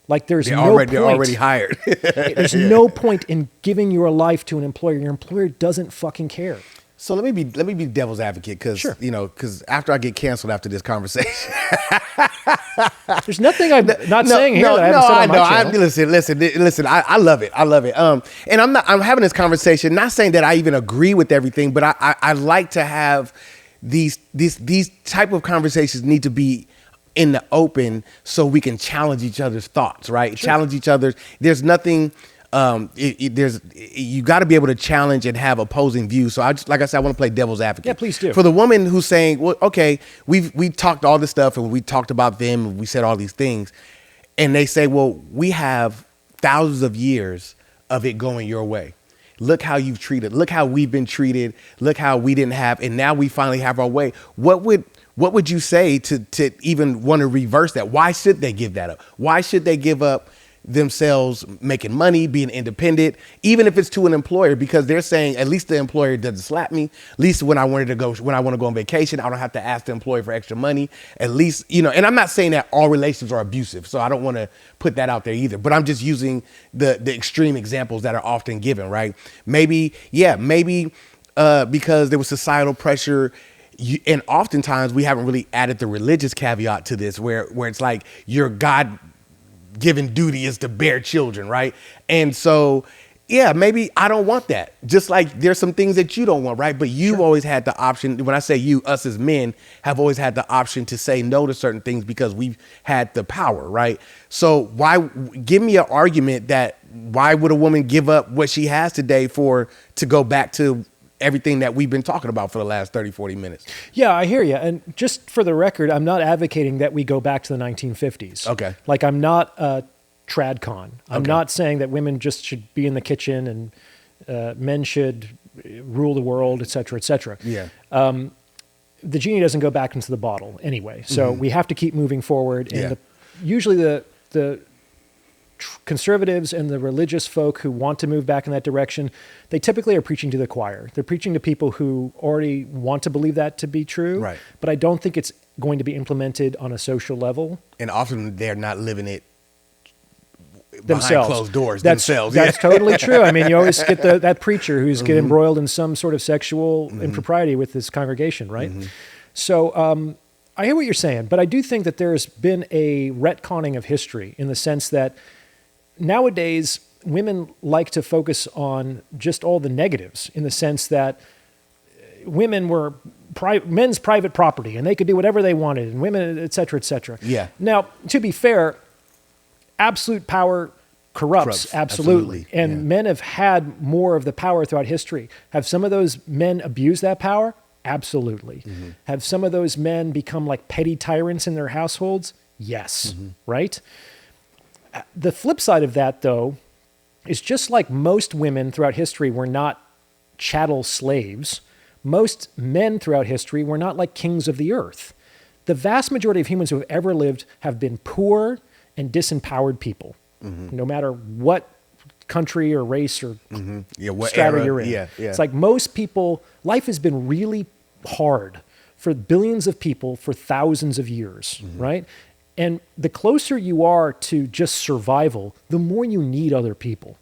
Like, there's They're no point. They're already hired. There's no point in giving your life to an employer. Your employer doesn't fucking care. So let me be devil's advocate, because because after I get canceled after this conversation, there's nothing I'm not saying here that I haven't said on my channel. Listen. I love it. And I'm having this conversation, not saying that I even agree with everything, but I like to have these type of conversations need to be in the open so we can challenge each other's thoughts, right? Challenge each other's. There's nothing. You got to be able to challenge and have opposing views. So like I said, I want to play devil's advocate. Yeah, please do. For the woman who's saying, well, okay, we talked all this stuff and we talked about them and we said all these things, and they say, well, we have thousands of years of it going your way. Look how you've treated. Look how we've been treated. Look how we didn't have, and now we finally have our way. What would you say to even want to reverse that? Why should they give that up? Why should they give up themselves making money, being independent, even if it's to an employer? Because they're saying, at least the employer doesn't slap me. At least when I want to go on vacation, I don't have to ask the employer for extra money. At least, and I'm not saying that all relationships are abusive, so I don't want to put that out there either. But I'm just using the extreme examples that are often given, right? Maybe because there was societal pressure. And oftentimes we haven't really added the religious caveat to this, where it's like your God-given duty is to bear children, right? And so, maybe I don't want that. Just like there's some things that you don't want, right? But you've always had the option. When I say you, us as men have always had the option to say no to certain things because we've had the power, right? So give me an argument that why would a woman give up what she has today to go back to everything that we've been talking about for the last 30, 40 minutes. Yeah, I hear you. And just for the record, I'm not advocating that we go back to the 1950s. Okay. Like, I'm not a tradcon. I'm not saying that women just should be in the kitchen and men should rule the world, et cetera, et cetera. Yeah. The genie doesn't go back into the bottle anyway. So we have to keep moving forward. And usually the conservatives and the religious folk who want to move back in that direction, they typically are preaching to the choir. They're preaching to people who already want to believe that to be true. Right. But I don't think it's going to be implemented on a social level. And often they're not living it themselves. Behind closed doors That's totally true. I mean, you always get that preacher who's get embroiled in some sort of sexual impropriety with this congregation, right? So I hear what you're saying, but I do think that there's been a retconning of history in the sense that nowadays women like to focus on just all the negatives, in the sense that women were men's private property and they could do whatever they wanted, and women, et cetera, et cetera. Yeah. Now, to be fair, absolute power corrupts absolutely. And men have had more of the power throughout history. Have some of those men abused that power? Absolutely. Have some of those men become like petty tyrants in their households? Yes. Right? The flip side of that, though, is just like most women throughout history were not chattel slaves, most men throughout history were not like kings of the earth. The vast majority of humans who have ever lived have been poor and disempowered people, no matter what country or race or strata you're in. It's like most people, life has been really hard for billions of people for thousands of years, right? And the closer you are to just survival, the more you need other people,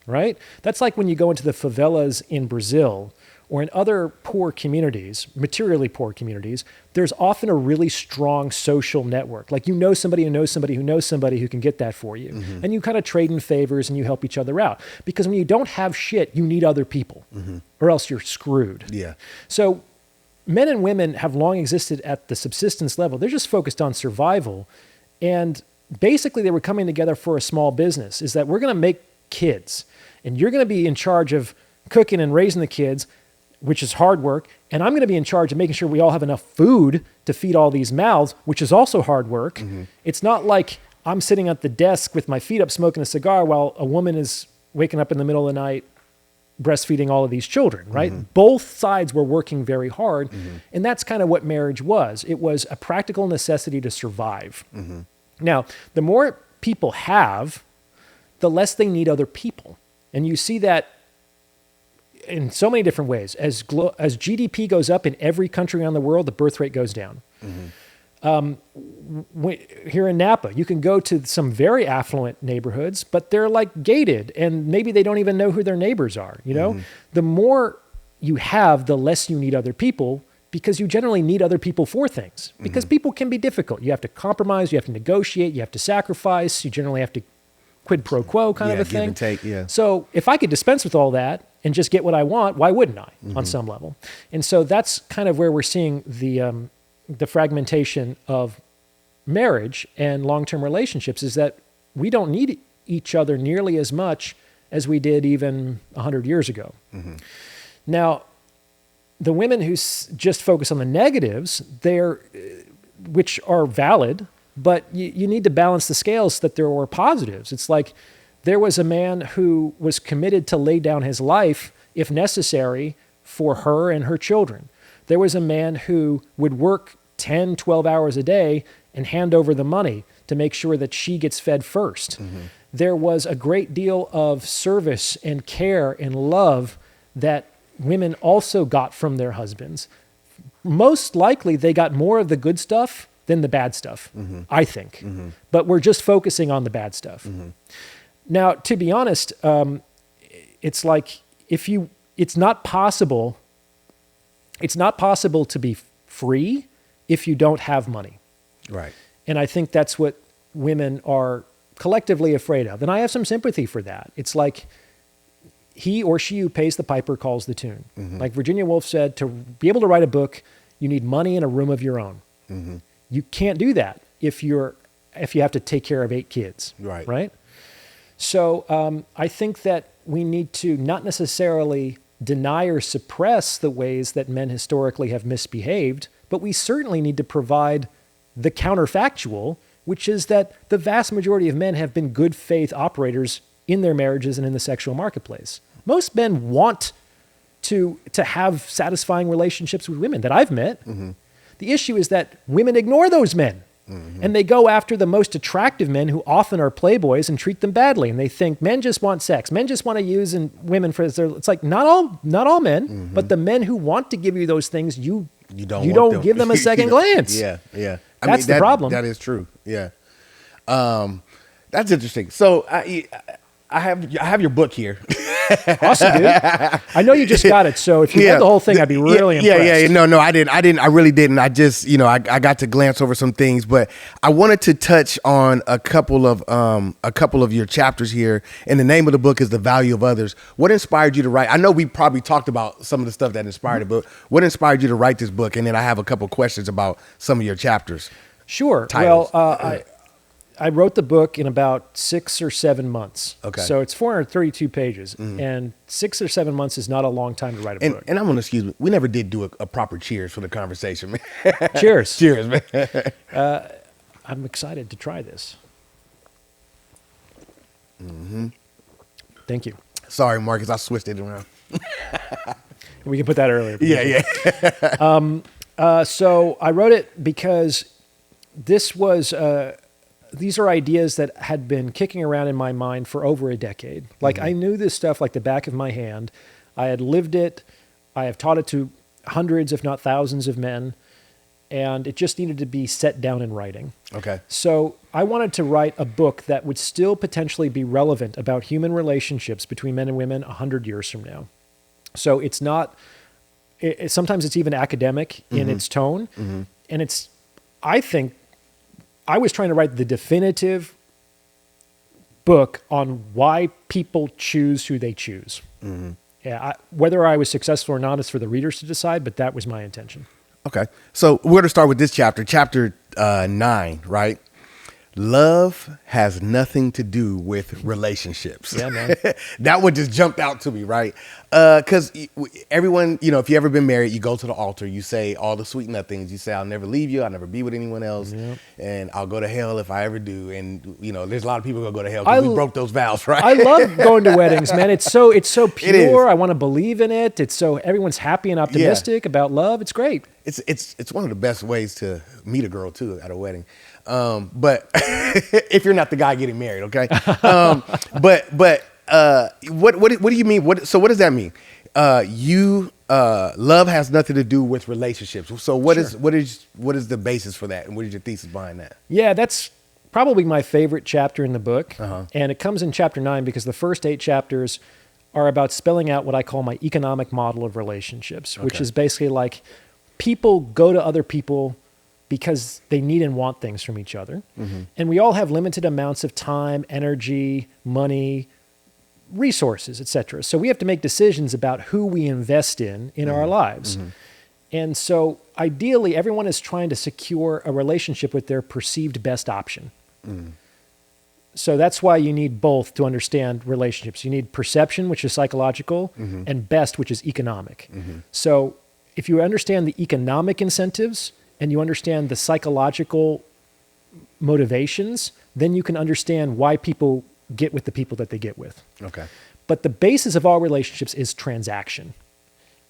right? That's like when you go into the favelas in Brazil or in other poor communities, materially poor communities, there's often a really strong social network. Like you know somebody who knows somebody who knows somebody who can get that for you. And you kind of trade in favors and you help each other out. Because when you don't have shit, you need other people or else you're screwed. Yeah. So men and women have long existed at the subsistence level. They're just focused on survival. And basically they were coming together for a small business, is that we're going to make kids and you're going to be in charge of cooking and raising the kids, which is hard work. And I'm going to be in charge of making sure we all have enough food to feed all these mouths, which is also hard work. It's not like I'm sitting at the desk with my feet up smoking a cigar while a woman is waking up in the middle of the night breastfeeding all of these children, right? Both sides were working very hard. And that's kind of what marriage was. It was a practical necessity to survive. Now, the more people have, the less they need other people. And you see that in so many different ways. As GDP goes up in every country around the world, the birth rate goes down. Here in Napa, you can go to some very affluent neighborhoods, but they're like gated and maybe they don't even know who their neighbors are. You know, the more you have, the less you need other people, because you generally need other people for things, because people can be difficult. You have to compromise, you have to negotiate, you have to sacrifice, you generally have to quid pro quo kind of a thing. Give and take, yeah. So if I could dispense with all that and just get what I want, why wouldn't I on some level? And so that's kind of where we're seeing the fragmentation of marriage and long-term relationships, is that we don't need each other nearly as much as we did even 100 years ago. Now, the women who just focus on the negatives, which are valid, but you need to balance the scales so that there were positives. It's like there was a man who was committed to lay down his life, if necessary, for her and her children. There was a man who would work 10, 12 hours a day and hand over the money to make sure that she gets fed first. There was a great deal of service and care and love that women also got from their husbands. Most likely they got more of the good stuff than the bad stuff, I think. But we're just focusing on the bad stuff. Now, to be honest, it's like it's not possible to be free if you don't have money. Right. And I think that's what women are collectively afraid of. And I have some sympathy for that. It's like he or she who pays the piper calls the tune. Like Virginia Woolf said, to be able to write a book, you need money and a room of your own. You can't do that if you have to take care of 8 kids. Right? So I think that we need to not necessarily deny or suppress the ways that men historically have misbehaved, but we certainly need to provide the counterfactual, which is that the vast majority of men have been good faith operators in their marriages and in the sexual marketplace. Most men want to have satisfying relationships with women that I've met. The issue is that women ignore those men. And they go after the most attractive men who often are playboys and treat them badly. And they think men just want sex. Men just want to use women for their, it's like not all men, but the men who want to give you those things, you don't give them a second glance. Yeah. That's the problem. That is true. Yeah. That's interesting. So I have your book here. Awesome, dude. I know you just got it, so if you read the whole thing, I'd be really impressed. No, I didn't. I really didn't. I just, I got to glance over some things, but I wanted to touch on a couple of your chapters here. And the name of the book is The Value of Others. What inspired you to write? I know we probably talked about some of the stuff that inspired it, but what inspired you to write this book? And then I have a couple questions about some of your chapters. Sure. Titles. Well, I wrote the book in about 6 or 7 months. Okay. So it's 432 pages. And 6 or 7 months is not a long time to write a book. And I'm going to excuse me. We never did do a proper cheers for the conversation, man. Cheers. Cheers, man. I'm excited to try this. Thank you. Sorry, Marcus. I switched it around. We can put that earlier. Yeah. So I wrote it because this was... these are ideas that had been kicking around in my mind for over a decade. Like I knew this stuff like the back of my hand. I had lived it. I have taught it to hundreds, if not thousands of men. And it just needed to be set down in writing. Okay. So I wanted to write a book that would still potentially be relevant about human relationships between men and women 100 years from now. So it's not, sometimes it's even academic in its tone. And it's, I think, I was trying to write the definitive book on why people choose who they choose. Yeah, whether I was successful or not is for the readers to decide, but that was my intention. Okay. So we're going to start with this chapter, chapter 9, right? Love has nothing to do with relationships. Yeah, man. That one just jumped out to me, right? Because everyone, if you ever been married, you go to the altar, you say all the sweet nothings. You say, I'll never leave you, I'll never be with anyone else, and I'll go to hell if I ever do. And, there's a lot of people going to go to hell because we broke those vows, right? I love going to weddings, man. It's so pure. I want to believe in it. It's so everyone's happy and optimistic about love. It's great. It's one of the best ways to meet a girl, too, at a wedding. But if you're not the guy getting married, okay. But what do you mean? So what does that mean? Love has nothing to do with relationships. So what is the basis for that? And what is your thesis behind that? Yeah, that's probably my favorite chapter in the book. And it comes in chapter 9 because the first 8 chapters are about spelling out what I call my economic model of relationships, which is basically like people go to other people because they need and want things from each other. And we all have limited amounts of time, energy, money, resources, etc. So we have to make decisions about who we invest in our lives. And so ideally, everyone is trying to secure a relationship with their perceived best option. So that's why you need both to understand relationships. You need perception, which is psychological, and best, which is economic. So if you understand the economic incentives, and you understand the psychological motivations, then you can understand why people get with the people that they get with. Okay. But the basis of all relationships is transaction.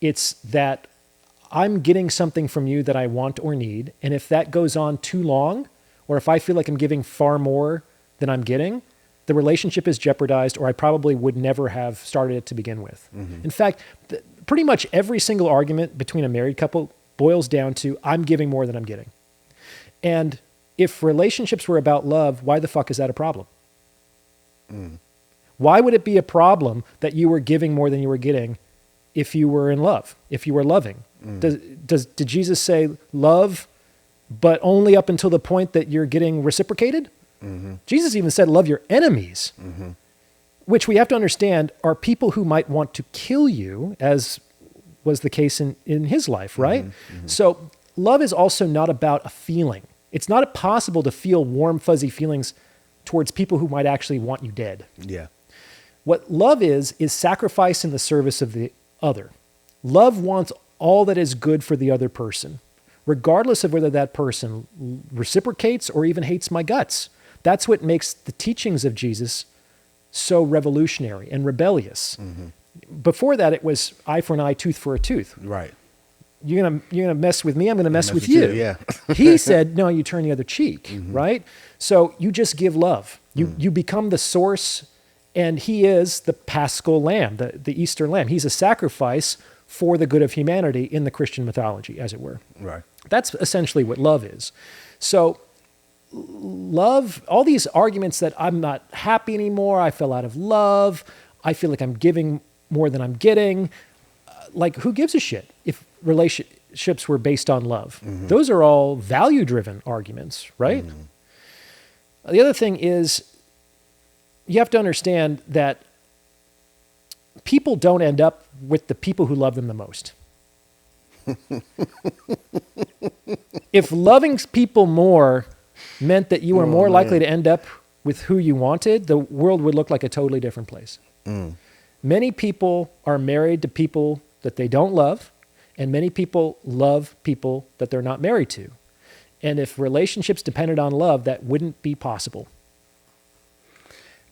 It's that I'm getting something from you that I want or need, and if that goes on too long, or if I feel like I'm giving far more than I'm getting, the relationship is jeopardized, or I probably would never have started it to begin with. In fact, pretty much every single argument between a married couple boils down to I'm giving more than I'm getting. And if relationships were about love, why the fuck is that a problem? Why would it be a problem that you were giving more than you were getting if you were in love, if you were loving? Did Jesus say love, but only up until the point that you're getting reciprocated? Jesus even said love your enemies, which we have to understand are people who might want to kill you, as was the case in his life, right? So love is also not about a feeling. It's not possible to feel warm, fuzzy feelings towards people who might actually want you dead. Yeah. What love is sacrifice in the service of the other. Love wants all that is good for the other person, regardless of whether that person reciprocates or even hates my guts. That's what makes the teachings of Jesus so revolutionary and rebellious. Before that, it was eye for an eye, tooth for a tooth. Right. You're gonna mess with me, I'm gonna mess with you. Yeah. He said, no, you turn the other cheek, right? So you just give love. You become the source, and he is the Paschal Lamb, the Easter Lamb. He's a sacrifice for the good of humanity in the Christian mythology, as it were. Right. That's essentially what love is. So love, all these arguments that I'm not happy anymore, I fell out of love, I feel like I'm giving more than I'm getting. Like, who gives a shit if relationships were based on love? Those are all value-driven arguments, right? The other thing is, you have to understand that people don't end up with the people who love them the most. If loving people more meant that you were more likely to end up with who you wanted, the world would look like a totally different place. Many people are married to people that they don't love, and many people love people that they're not married to. And if relationships depended on love, that wouldn't be possible.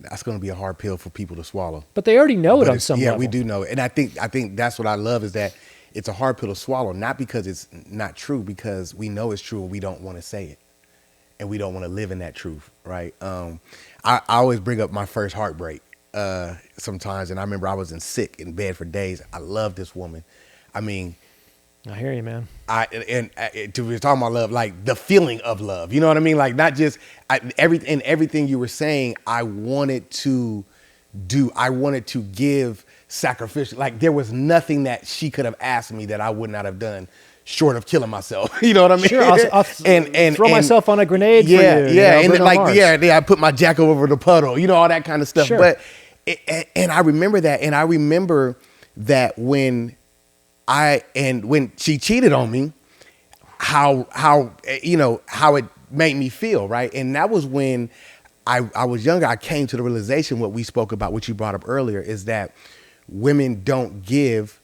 That's going to be a hard pill for people to swallow. But they already know it on some level. Yeah, we do know it. And I think that's what I love, is that it's a hard pill to swallow, not because it's not true, because we know it's true and we don't want to say it. And we don't want to live in that truth, right? I always bring up my first heartbreak sometimes. And I remember I was sick in bed for days. I love this woman. I mean, I hear you, man. To be talking about love, like the feeling of love, you know what I mean? Like, not just everything you were saying, I wanted to give sacrificial. Like, there was nothing that she could have asked me that I would not have done short of killing myself. You know what I mean? Sure, I'll throw myself on a grenade for you. Yeah, and then, like, Mars. I put my jacket over the puddle, you know, all that kind of stuff. Sure. But, and I remember that, and I remember that when she cheated on me, how it made me feel, right? And that was when I was younger. I came to the realization, what we spoke about, what you brought up earlier, is that women don't give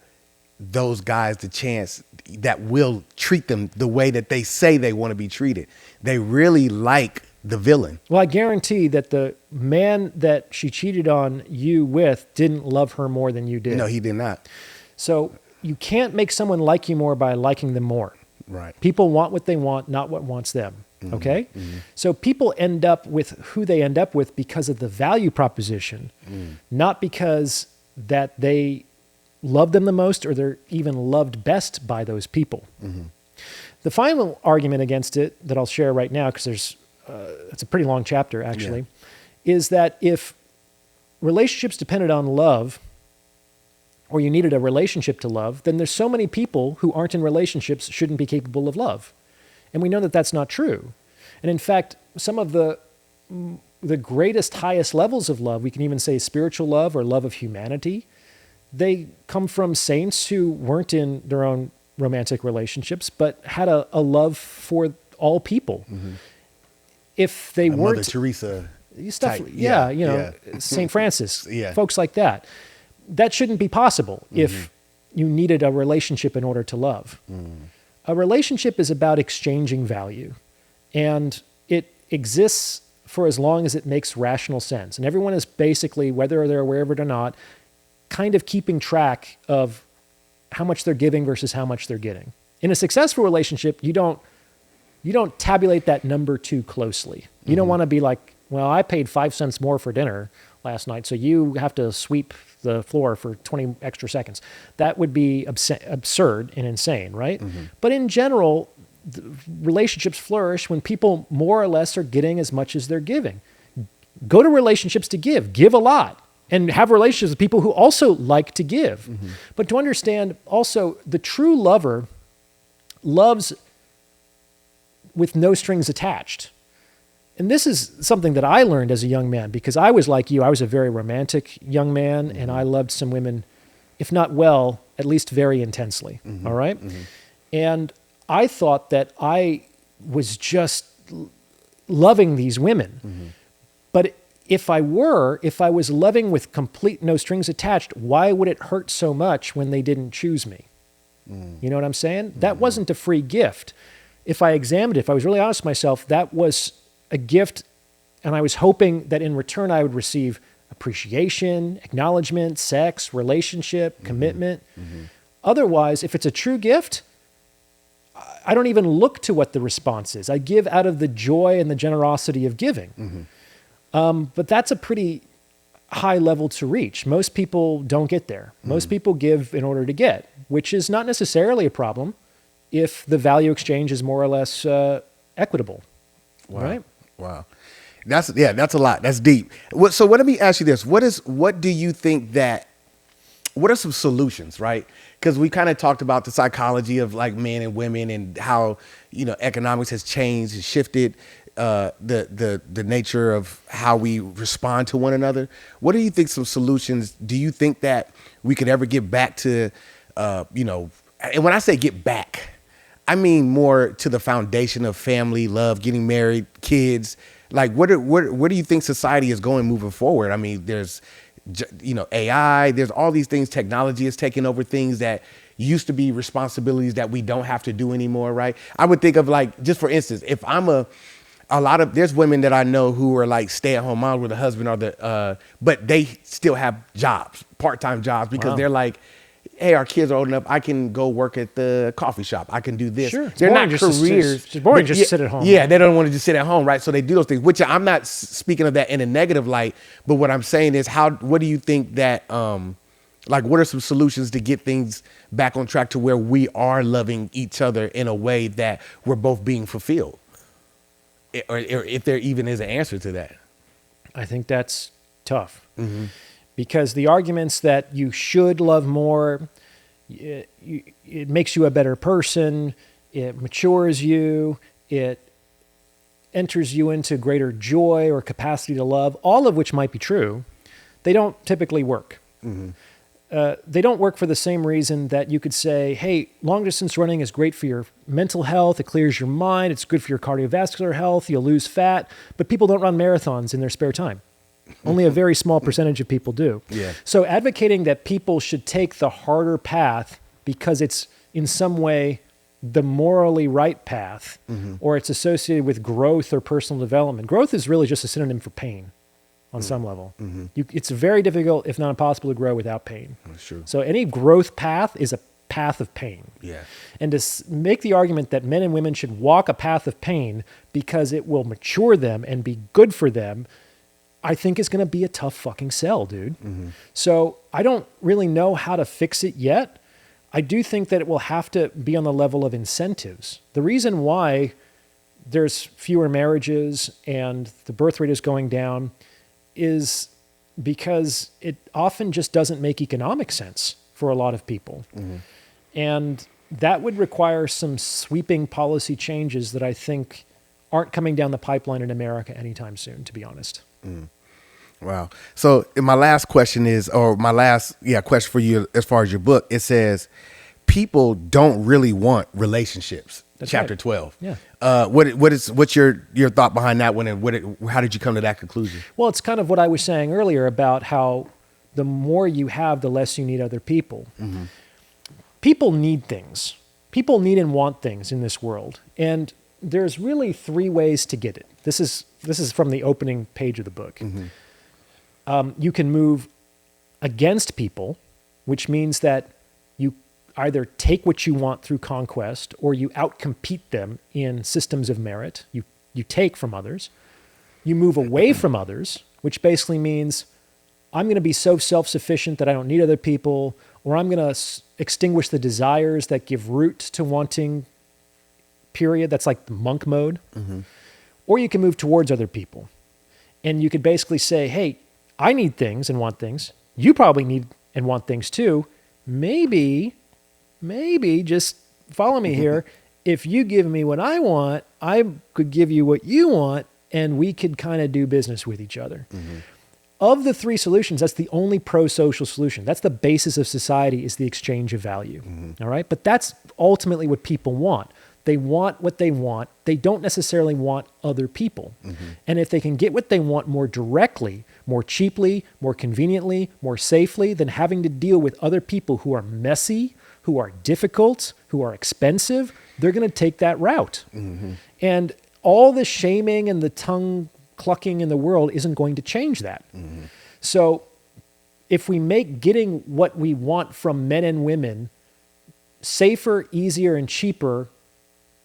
those guys the chance that will treat them the way that they say they want to be treated. They really like the villain. Well, I guarantee that the man that she cheated on you with didn't love her more than you did. No, he did not. So you can't make someone like you more by liking them more. Right. People want what they want, not what wants them. Okay? So people end up with who they end up with because of the value proposition, not because that they love them the most or they're even loved best by those people. The final argument against it that I'll share right now, because it's a pretty long chapter actually, is that if relationships depended on love, or you needed a relationship to love, then there's so many people who aren't in relationships shouldn't be capable of love. And we know that that's not true. And in fact, some of the greatest, highest levels of love, we can even say spiritual love or love of humanity, they come from saints who weren't in their own romantic relationships, but had a love for all people. If they weren't... Mother Teresa stuff, type. St. Francis, folks like that. That shouldn't be possible if you needed a relationship in order to love. A relationship is about exchanging value, and it exists for as long as it makes rational sense. And everyone is basically, whether they're aware of it or not, kind of keeping track of how much they're giving versus how much they're getting. In a successful relationship, you don't tabulate that number too closely. You don't want to be like, well, I paid 5 cents more for dinner last night, so you have to sweep the floor for 20 extra seconds. That would be absurd and insane, right? But in general, relationships flourish when people more or less are getting as much as they're giving. Go to relationships to give a lot, and have relationships with people who also like to give. But to understand also, the true lover loves with no strings attached. And this is something that I learned as a young man, because I was like you. I was a very romantic young man, and I loved some women, if not well, at least very intensely. All right? And I thought that I was just loving these women. But if I was loving with complete no strings attached, why would it hurt so much when they didn't choose me? You know what I'm saying? That wasn't a free gift. If I examined it, if I was really honest with myself, that was a gift, and I was hoping that in return I would receive appreciation, acknowledgement, sex, relationship, commitment. Otherwise, if it's a true gift, I don't even look to what the response is. I give out of the joy and the generosity of giving. But that's a pretty high level to reach. Most people don't get there. Most people give in order to get, which is not necessarily a problem if the value exchange is more or less equitable. Wow. Right? Wow. That's a lot. That's deep. So let me ask you this. What do you think what are some solutions, right? Because we kind of talked about the psychology of like men and women and how, economics has changed and shifted the nature of how we respond to one another. What do you think some solutions, do you think that we could ever get back to, and when I say get back, I mean more to the foundation of family, love, getting married, kids. Like, where do you think society is going moving forward? I mean, there's, AI, there's all these things. Technology is taking over things that used to be responsibilities that we don't have to do anymore, right? I would think of like, just for instance, if I'm there's women that I know who are like stay-at-home moms with a husband but they still have jobs, part-time jobs, because they're like, hey, our kids are old enough, I can go work at the coffee shop. I can do this. Sure. They're not careers. It's boring just to sit at home. Yeah, they don't want to just sit at home, right? So they do those things, which I'm not speaking of that in a negative light, but what I'm saying is what do you think that, what are some solutions to get things back on track to where we are loving each other in a way that we're both being fulfilled? Or if there even is an answer to that. I think that's tough. Mm-hmm. Because the arguments that you should love more, it makes you a better person, it matures you, it enters you into greater joy or capacity to love, all of which might be true, they don't typically work. Mm-hmm. They don't work for the same reason that you could say, hey, long distance running is great for your mental health, it clears your mind, it's good for your cardiovascular health, you'll lose fat, but people don't run marathons in their spare time. Only a very small percentage of people do. Yeah. So advocating that people should take the harder path because it's in some way the morally right path, or it's associated with growth or personal development. Growth is really just a synonym for pain on some level. It's very difficult, if not impossible, to grow without pain. That's true. So any growth path is a path of pain. Yeah. And to make the argument that men and women should walk a path of pain because it will mature them and be good for them, I think is going to be a tough fucking sell, dude. Mm-hmm. So I don't really know how to fix it yet. I do think that it will have to be on the level of incentives. The reason why there's fewer marriages and the birth rate is going down is because it often just doesn't make economic sense for a lot of people. Mm-hmm. And that would require some sweeping policy changes that I think aren't coming down the pipeline in America anytime soon, to be honest. Mm. Wow. So my last question is, question for you as far as your book, it says people don't really want relationships. That's chapter right. 12. Yeah. What's your thought behind that one, and how did you come to that conclusion? Well, it's kind of what I was saying earlier about how the more you have, the less you need other people. Mm-hmm. People need things. People need and want things in this world. And there's really three ways to get it. This is from the opening page of the book. Mm-hmm. You can move against people, which means that you either take what you want through conquest or you outcompete them in systems of merit. You take from others. You move away from others, which basically means I'm going to be so self-sufficient that I don't need other people, or I'm going to extinguish the desires that give root to wanting, period. That's like the monk mode. Mm-hmm. Or you can move towards other people. And you could basically say, hey, I need things and want things. You probably need and want things too. Maybe, just follow me here. If you give me what I want, I could give you what you want, and we could kind of do business with each other. Mm-hmm. Of the three solutions, that's the only pro-social solution. That's the basis of society, is the exchange of value. Mm-hmm. All right? But that's ultimately what people want. They want what they want. They don't necessarily want other people. Mm-hmm. And if they can get what they want more directly, more cheaply, more conveniently, more safely than having to deal with other people who are messy, who are difficult, who are expensive, they're going to take that route. Mm-hmm. And all the shaming and the tongue clucking in the world isn't going to change that. Mm-hmm. So if we make getting what we want from men and women safer, easier, and cheaper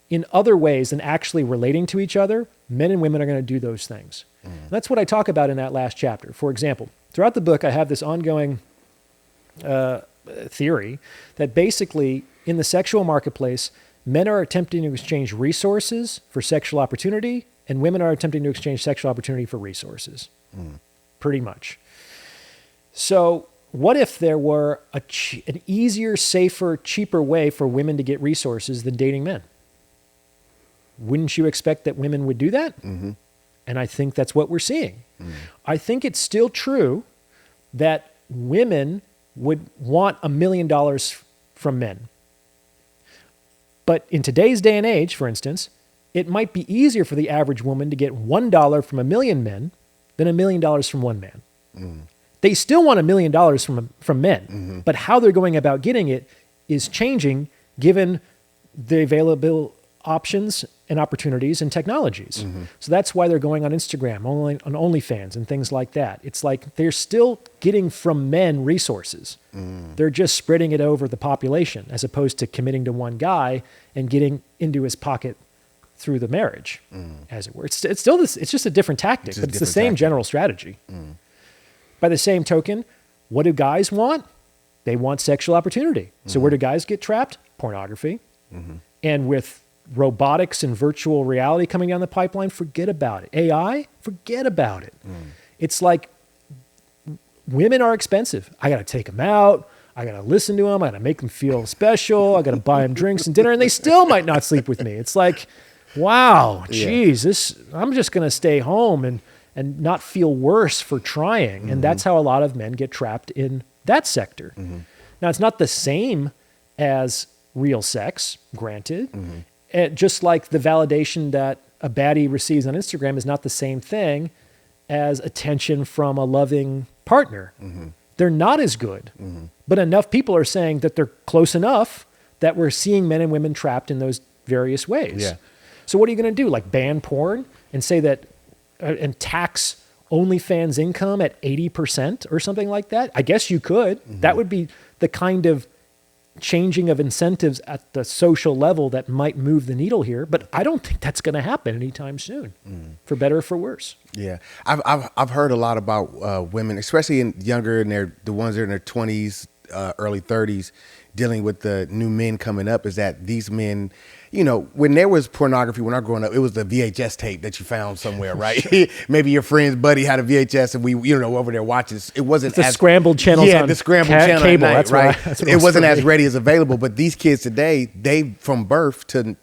in other ways than actually relating to each other, men and women are going to do those things. Mm. That's what I talk about in that last chapter. For example, throughout the book, I have this ongoing theory that basically in the sexual marketplace, men are attempting to exchange resources for sexual opportunity, and women are attempting to exchange sexual opportunity for resources. Pretty much. So what if there were an easier, safer, cheaper way for women to get resources than dating men? Wouldn't you expect that women would do that? Mm-hmm. And I think that's what we're seeing. I think it's still true that women would want $1 million from men. But in today's day and age, for instance, it might be easier for the average woman to get $1 from 1 million men than $1 million from one man. They still want $1 million from men, but how they're going about getting it is changing given the available options and opportunities and technologies. So that's why they're going on Instagram, on OnlyFans and things like that. It's like they're still getting from men resources. They're just spreading it over the population as opposed to committing to one guy and getting into his pocket through the marriage, as it were. It's still this. It's just a different tactic, but it's the same general strategy. By the same token, what do guys want? They want sexual opportunity. So where do guys get trapped? Pornography. And with robotics and virtual reality coming down the pipeline, forget about it. AI, forget about it. It's like women are expensive. I got to take them out. I got to listen to them. I got to make them feel special. I got to buy them drinks and dinner, and they still might not sleep with me. It's like, wow, geez, I'm just going to stay home and not feel worse for trying. And that's how a lot of men get trapped in that sector. Now, it's not the same as real sex, granted. Just like the validation that a baddie receives on Instagram is not the same thing as attention from a loving partner. They're not as good. But enough people are saying that they're close enough that we're seeing men and women trapped in those various ways. So what are you going to do? Like ban porn and say that and tax OnlyFans income at 80% or something like that? I guess you could. That would be the kind of changing of incentives at the social level that might move the needle here, but I don't think that's going to happen anytime soon, for better or for worse. Yeah, I've heard a lot about women, especially in younger, and the ones that are in their 20s, early 30s, dealing with the new men coming up. Is that these men, you know, when there was pornography when I was growing up, it was the VHS tape that you found somewhere, right? Maybe your friend's buddy had a VHS and we, you know, over there watching. It wasn't the scrambled channels. Yeah, the scrambled channel cable. At night, that's right? That's it wasn't as ready as available. But these kids today, they from birth to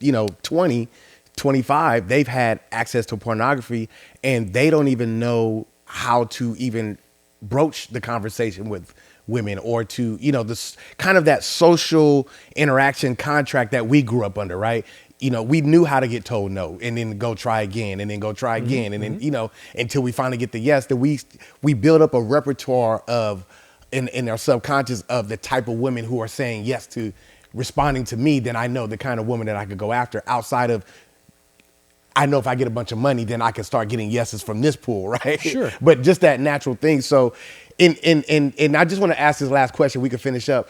20, 25, they've had access to pornography, and they don't even know how to even broach the conversation with women, or to, this kind of that social interaction contract that we grew up under, right? We knew how to get told no, and then go try again, and then go try again. And then, until we finally get the yes, that we build up a repertoire of, in our subconscious, of the type of women who are saying yes to responding to me. Then I know the kind of woman that I could go after, outside of, I know if I get a bunch of money, then I can start getting yeses from this pool, right? Sure. But just that natural thing. So, and I just want to ask this last question. We can finish up.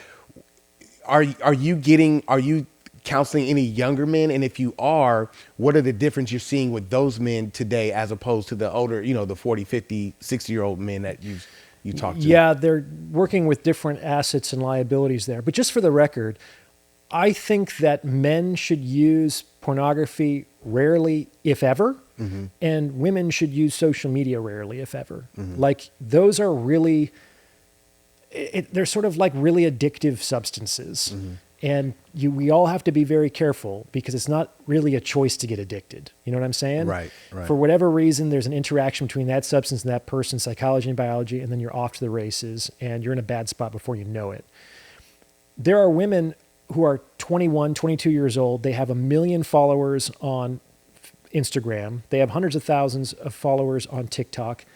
Are you counseling any younger men? And if you are, what are the difference you're seeing with those men today as opposed to the older, the 40, 50, 60-year-old men that you talk to? Yeah, they're working with different assets and liabilities there. But just for the record, I think that men should use pornography rarely, if ever, and women should use social media rarely, if ever. Like, those are really, they're sort of like really addictive substances. And we all have to be very careful, because it's not really a choice to get addicted. You know what I'm saying? Right. For whatever reason, there's an interaction between that substance and that person, psychology and biology, and then you're off to the races, and you're in a bad spot before you know it. There are women who are 21, 22 years old. They have 1 million followers on Instagram. They have hundreds of thousands of followers on TikTok.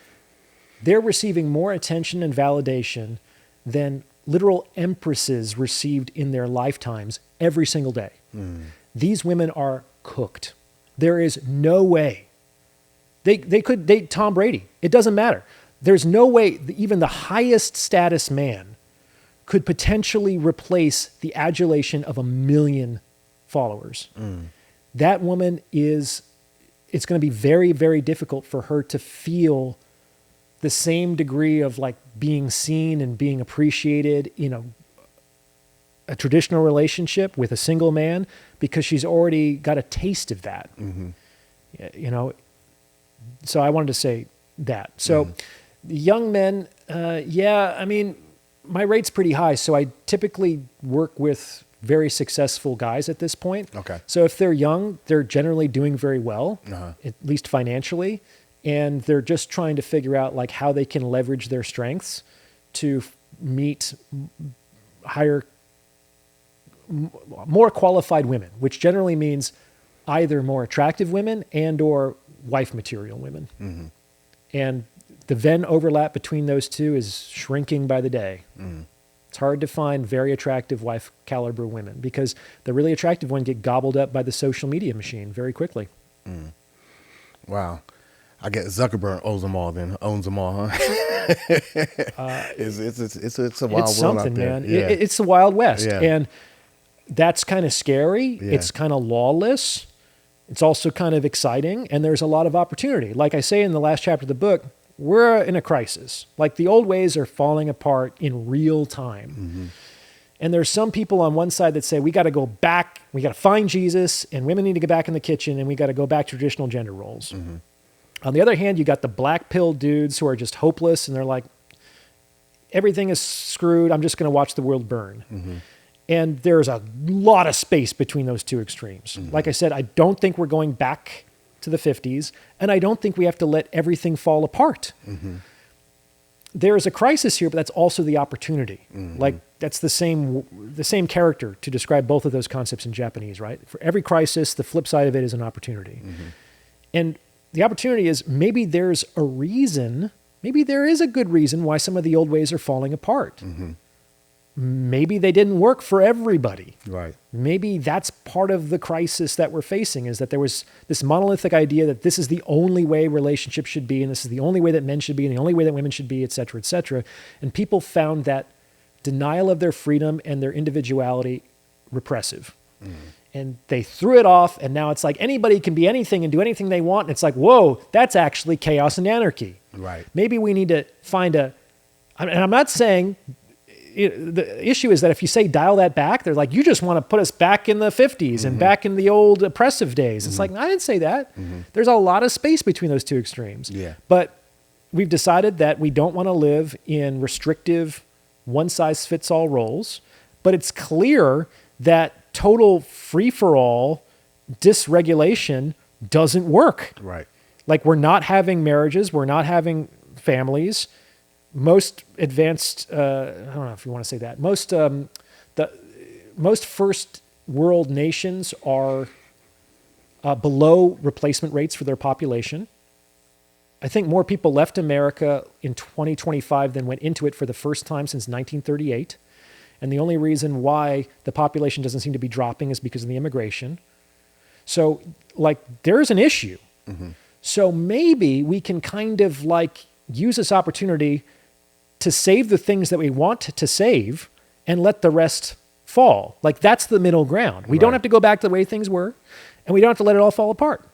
They're receiving more attention and validation than literal empresses received in their lifetimes every single day. These women are cooked. There is no way. They could date Tom Brady. It doesn't matter. There's no way even the highest status man could potentially replace the adulation of 1 million followers. That woman it's going to be very, very difficult for her to feel the same degree of like being seen and being appreciated in a traditional relationship with a single man, because she's already got a taste of that. So I wanted to say that. So the young men, I mean, my rate's pretty high. So I typically work with very successful guys at this point. Okay. So if they're young, they're generally doing very well, at least financially. And they're just trying to figure out like how they can leverage their strengths to meet more qualified women, which generally means either more attractive women and or wife material women. Mm-hmm. And the Venn overlap between those two is shrinking by the day. Mm. It's hard to find very attractive wife caliber women because the really attractive ones get gobbled up by the social media machine very quickly. Mm. Wow. I guess Zuckerberg owns them all, huh? It's a wild it's world something, out there. man. Yeah. It's the Wild West. Yeah. And that's kind of scary. Yeah. It's kind of lawless. It's also kind of exciting. And there's a lot of opportunity. Like I say in the last chapter of the book, we're in a crisis. Like the old ways are falling apart in real time. Mm-hmm. And there's some people on one side that say, we got to go back, we got to find Jesus, and women need to get back in the kitchen, and we got to go back to traditional gender roles. Mm-hmm. On the other hand, you got the black pill dudes who are just hopeless, and they're like, everything is screwed, I'm just going to watch the world burn. Mm-hmm. And there's a lot of space between those two extremes. Mm-hmm. Like I said, I don't think we're going back to the 50s, and I don't think we have to let everything fall apart. Mm-hmm. There is a crisis here, but that's also the opportunity. Mm-hmm. Like that's the same character to describe both of those concepts in Japanese, right? For every crisis, the flip side of it is an opportunity. Mm-hmm. And the opportunity is maybe there's a reason, maybe there is a good reason why some of the old ways are falling apart. Mm-hmm. Maybe they didn't work for everybody. Right. Maybe that's part of the crisis that we're facing is that there was this monolithic idea that this is the only way relationships should be, and this is the only way that men should be, and the only way that women should be, et cetera, et cetera. And people found that denial of their freedom and their individuality repressive. Mm. And they threw it off, and now it's like anybody can be anything and do anything they want. And it's like, whoa, that's actually chaos and anarchy. Right. Maybe we need to find and I'm not saying, the issue is that if you say dial that back, they're like, you just want to put us back in the 50s mm-hmm. and back in the old oppressive days. It's mm-hmm. like, I didn't say that. Mm-hmm. There's a lot of space between those two extremes. Yeah. But we've decided that we don't want to live in restrictive, one-size-fits-all roles. But it's clear that total free-for-all dysregulation doesn't work. Right. Like we're not having marriages. We're not having families. Most advanced, I don't know if you want to say that. Most first world nations are below replacement rates for their population. I think more people left America in 2025 than went into it for the first time since 1938. And the only reason why the population doesn't seem to be dropping is because of the immigration. So, like, there's an issue. Mm-hmm. So maybe we can kind of like use this opportunity to save the things that we want to save and let the rest fall. Like that's the middle ground. We don't have to go back to the way things were, and we don't have to let it all fall apart.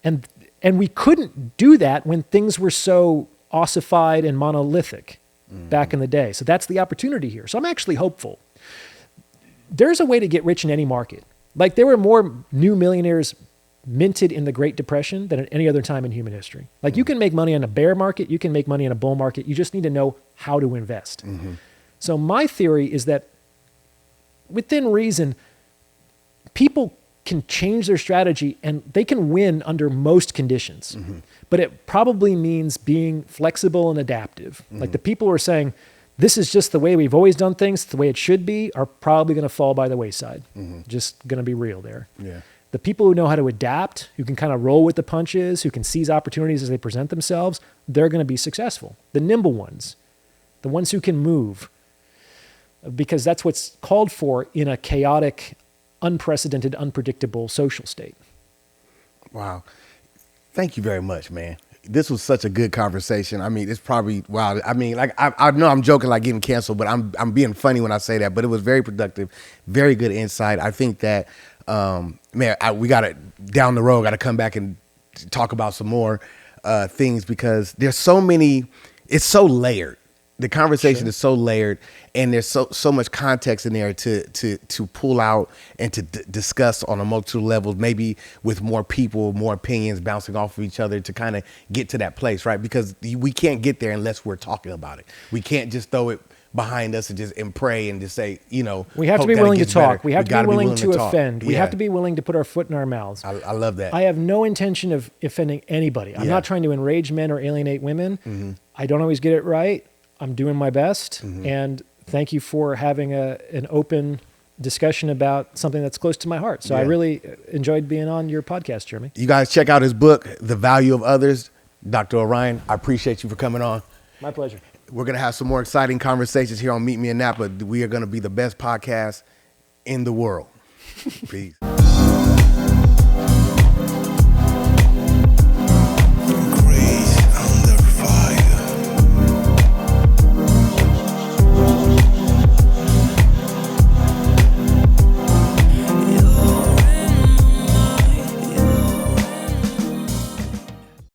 And we couldn't do that when things were so ossified and monolithic mm-hmm. back in the day. So that's the opportunity here. So I'm actually hopeful. There's a way to get rich in any market. Like there were more new millionaires minted in the Great Depression than at any other time in human history. Like mm-hmm. you can make money in a bear market, you can make money in a bull market, you just need to know how to invest. Mm-hmm. So my theory is that within reason, people can change their strategy and they can win under most conditions. Mm-hmm. But it probably means being flexible and adaptive. Mm-hmm. Like the people who are saying, this is just the way we've always done things, the way it should be, are probably going to fall by the wayside. Mm-hmm. Just going to be real there. Yeah. The people who know how to adapt, who can kind of roll with the punches, who can seize opportunities as they present themselves, they're going to be successful. The nimble ones, the ones who can move, because that's what's called for in a chaotic, unprecedented, unpredictable social state. Wow. Thank you very much, man. This was such a good conversation. I mean, it's probably, wow. I mean, like, I know I'm joking like getting canceled, but I'm being funny when I say that, but it was very productive, very good insight. I think that, we got to down the road, got to come back and talk about some more things because there's so many, it's so layered. the conversation is so layered, and there's so much context in there to pull out and to discuss on a multitude of levels, maybe with more people, more opinions bouncing off of each other to kind of get to that place, right? Because we can't get there unless we're talking about it. We can't just throw it behind us and pray and just say, we have to be willing to talk. Better. We have to be willing to talk. offend. We Yeah. have to be willing to put our foot in our mouths. I love that. I have no intention of offending anybody. I'm not trying to enrage men or alienate women. Mm-hmm. I don't always get it right. I'm doing my best. Mm-hmm. And thank you for having an open discussion about something that's close to my heart. So I really enjoyed being on your podcast, Jeremy. You guys check out his book, The Value of Others. Dr. Orion, I appreciate you for coming on. My pleasure. We're going to have some more exciting conversations here on Meet Me in Napa. We are going to be the best podcast in the world. Peace.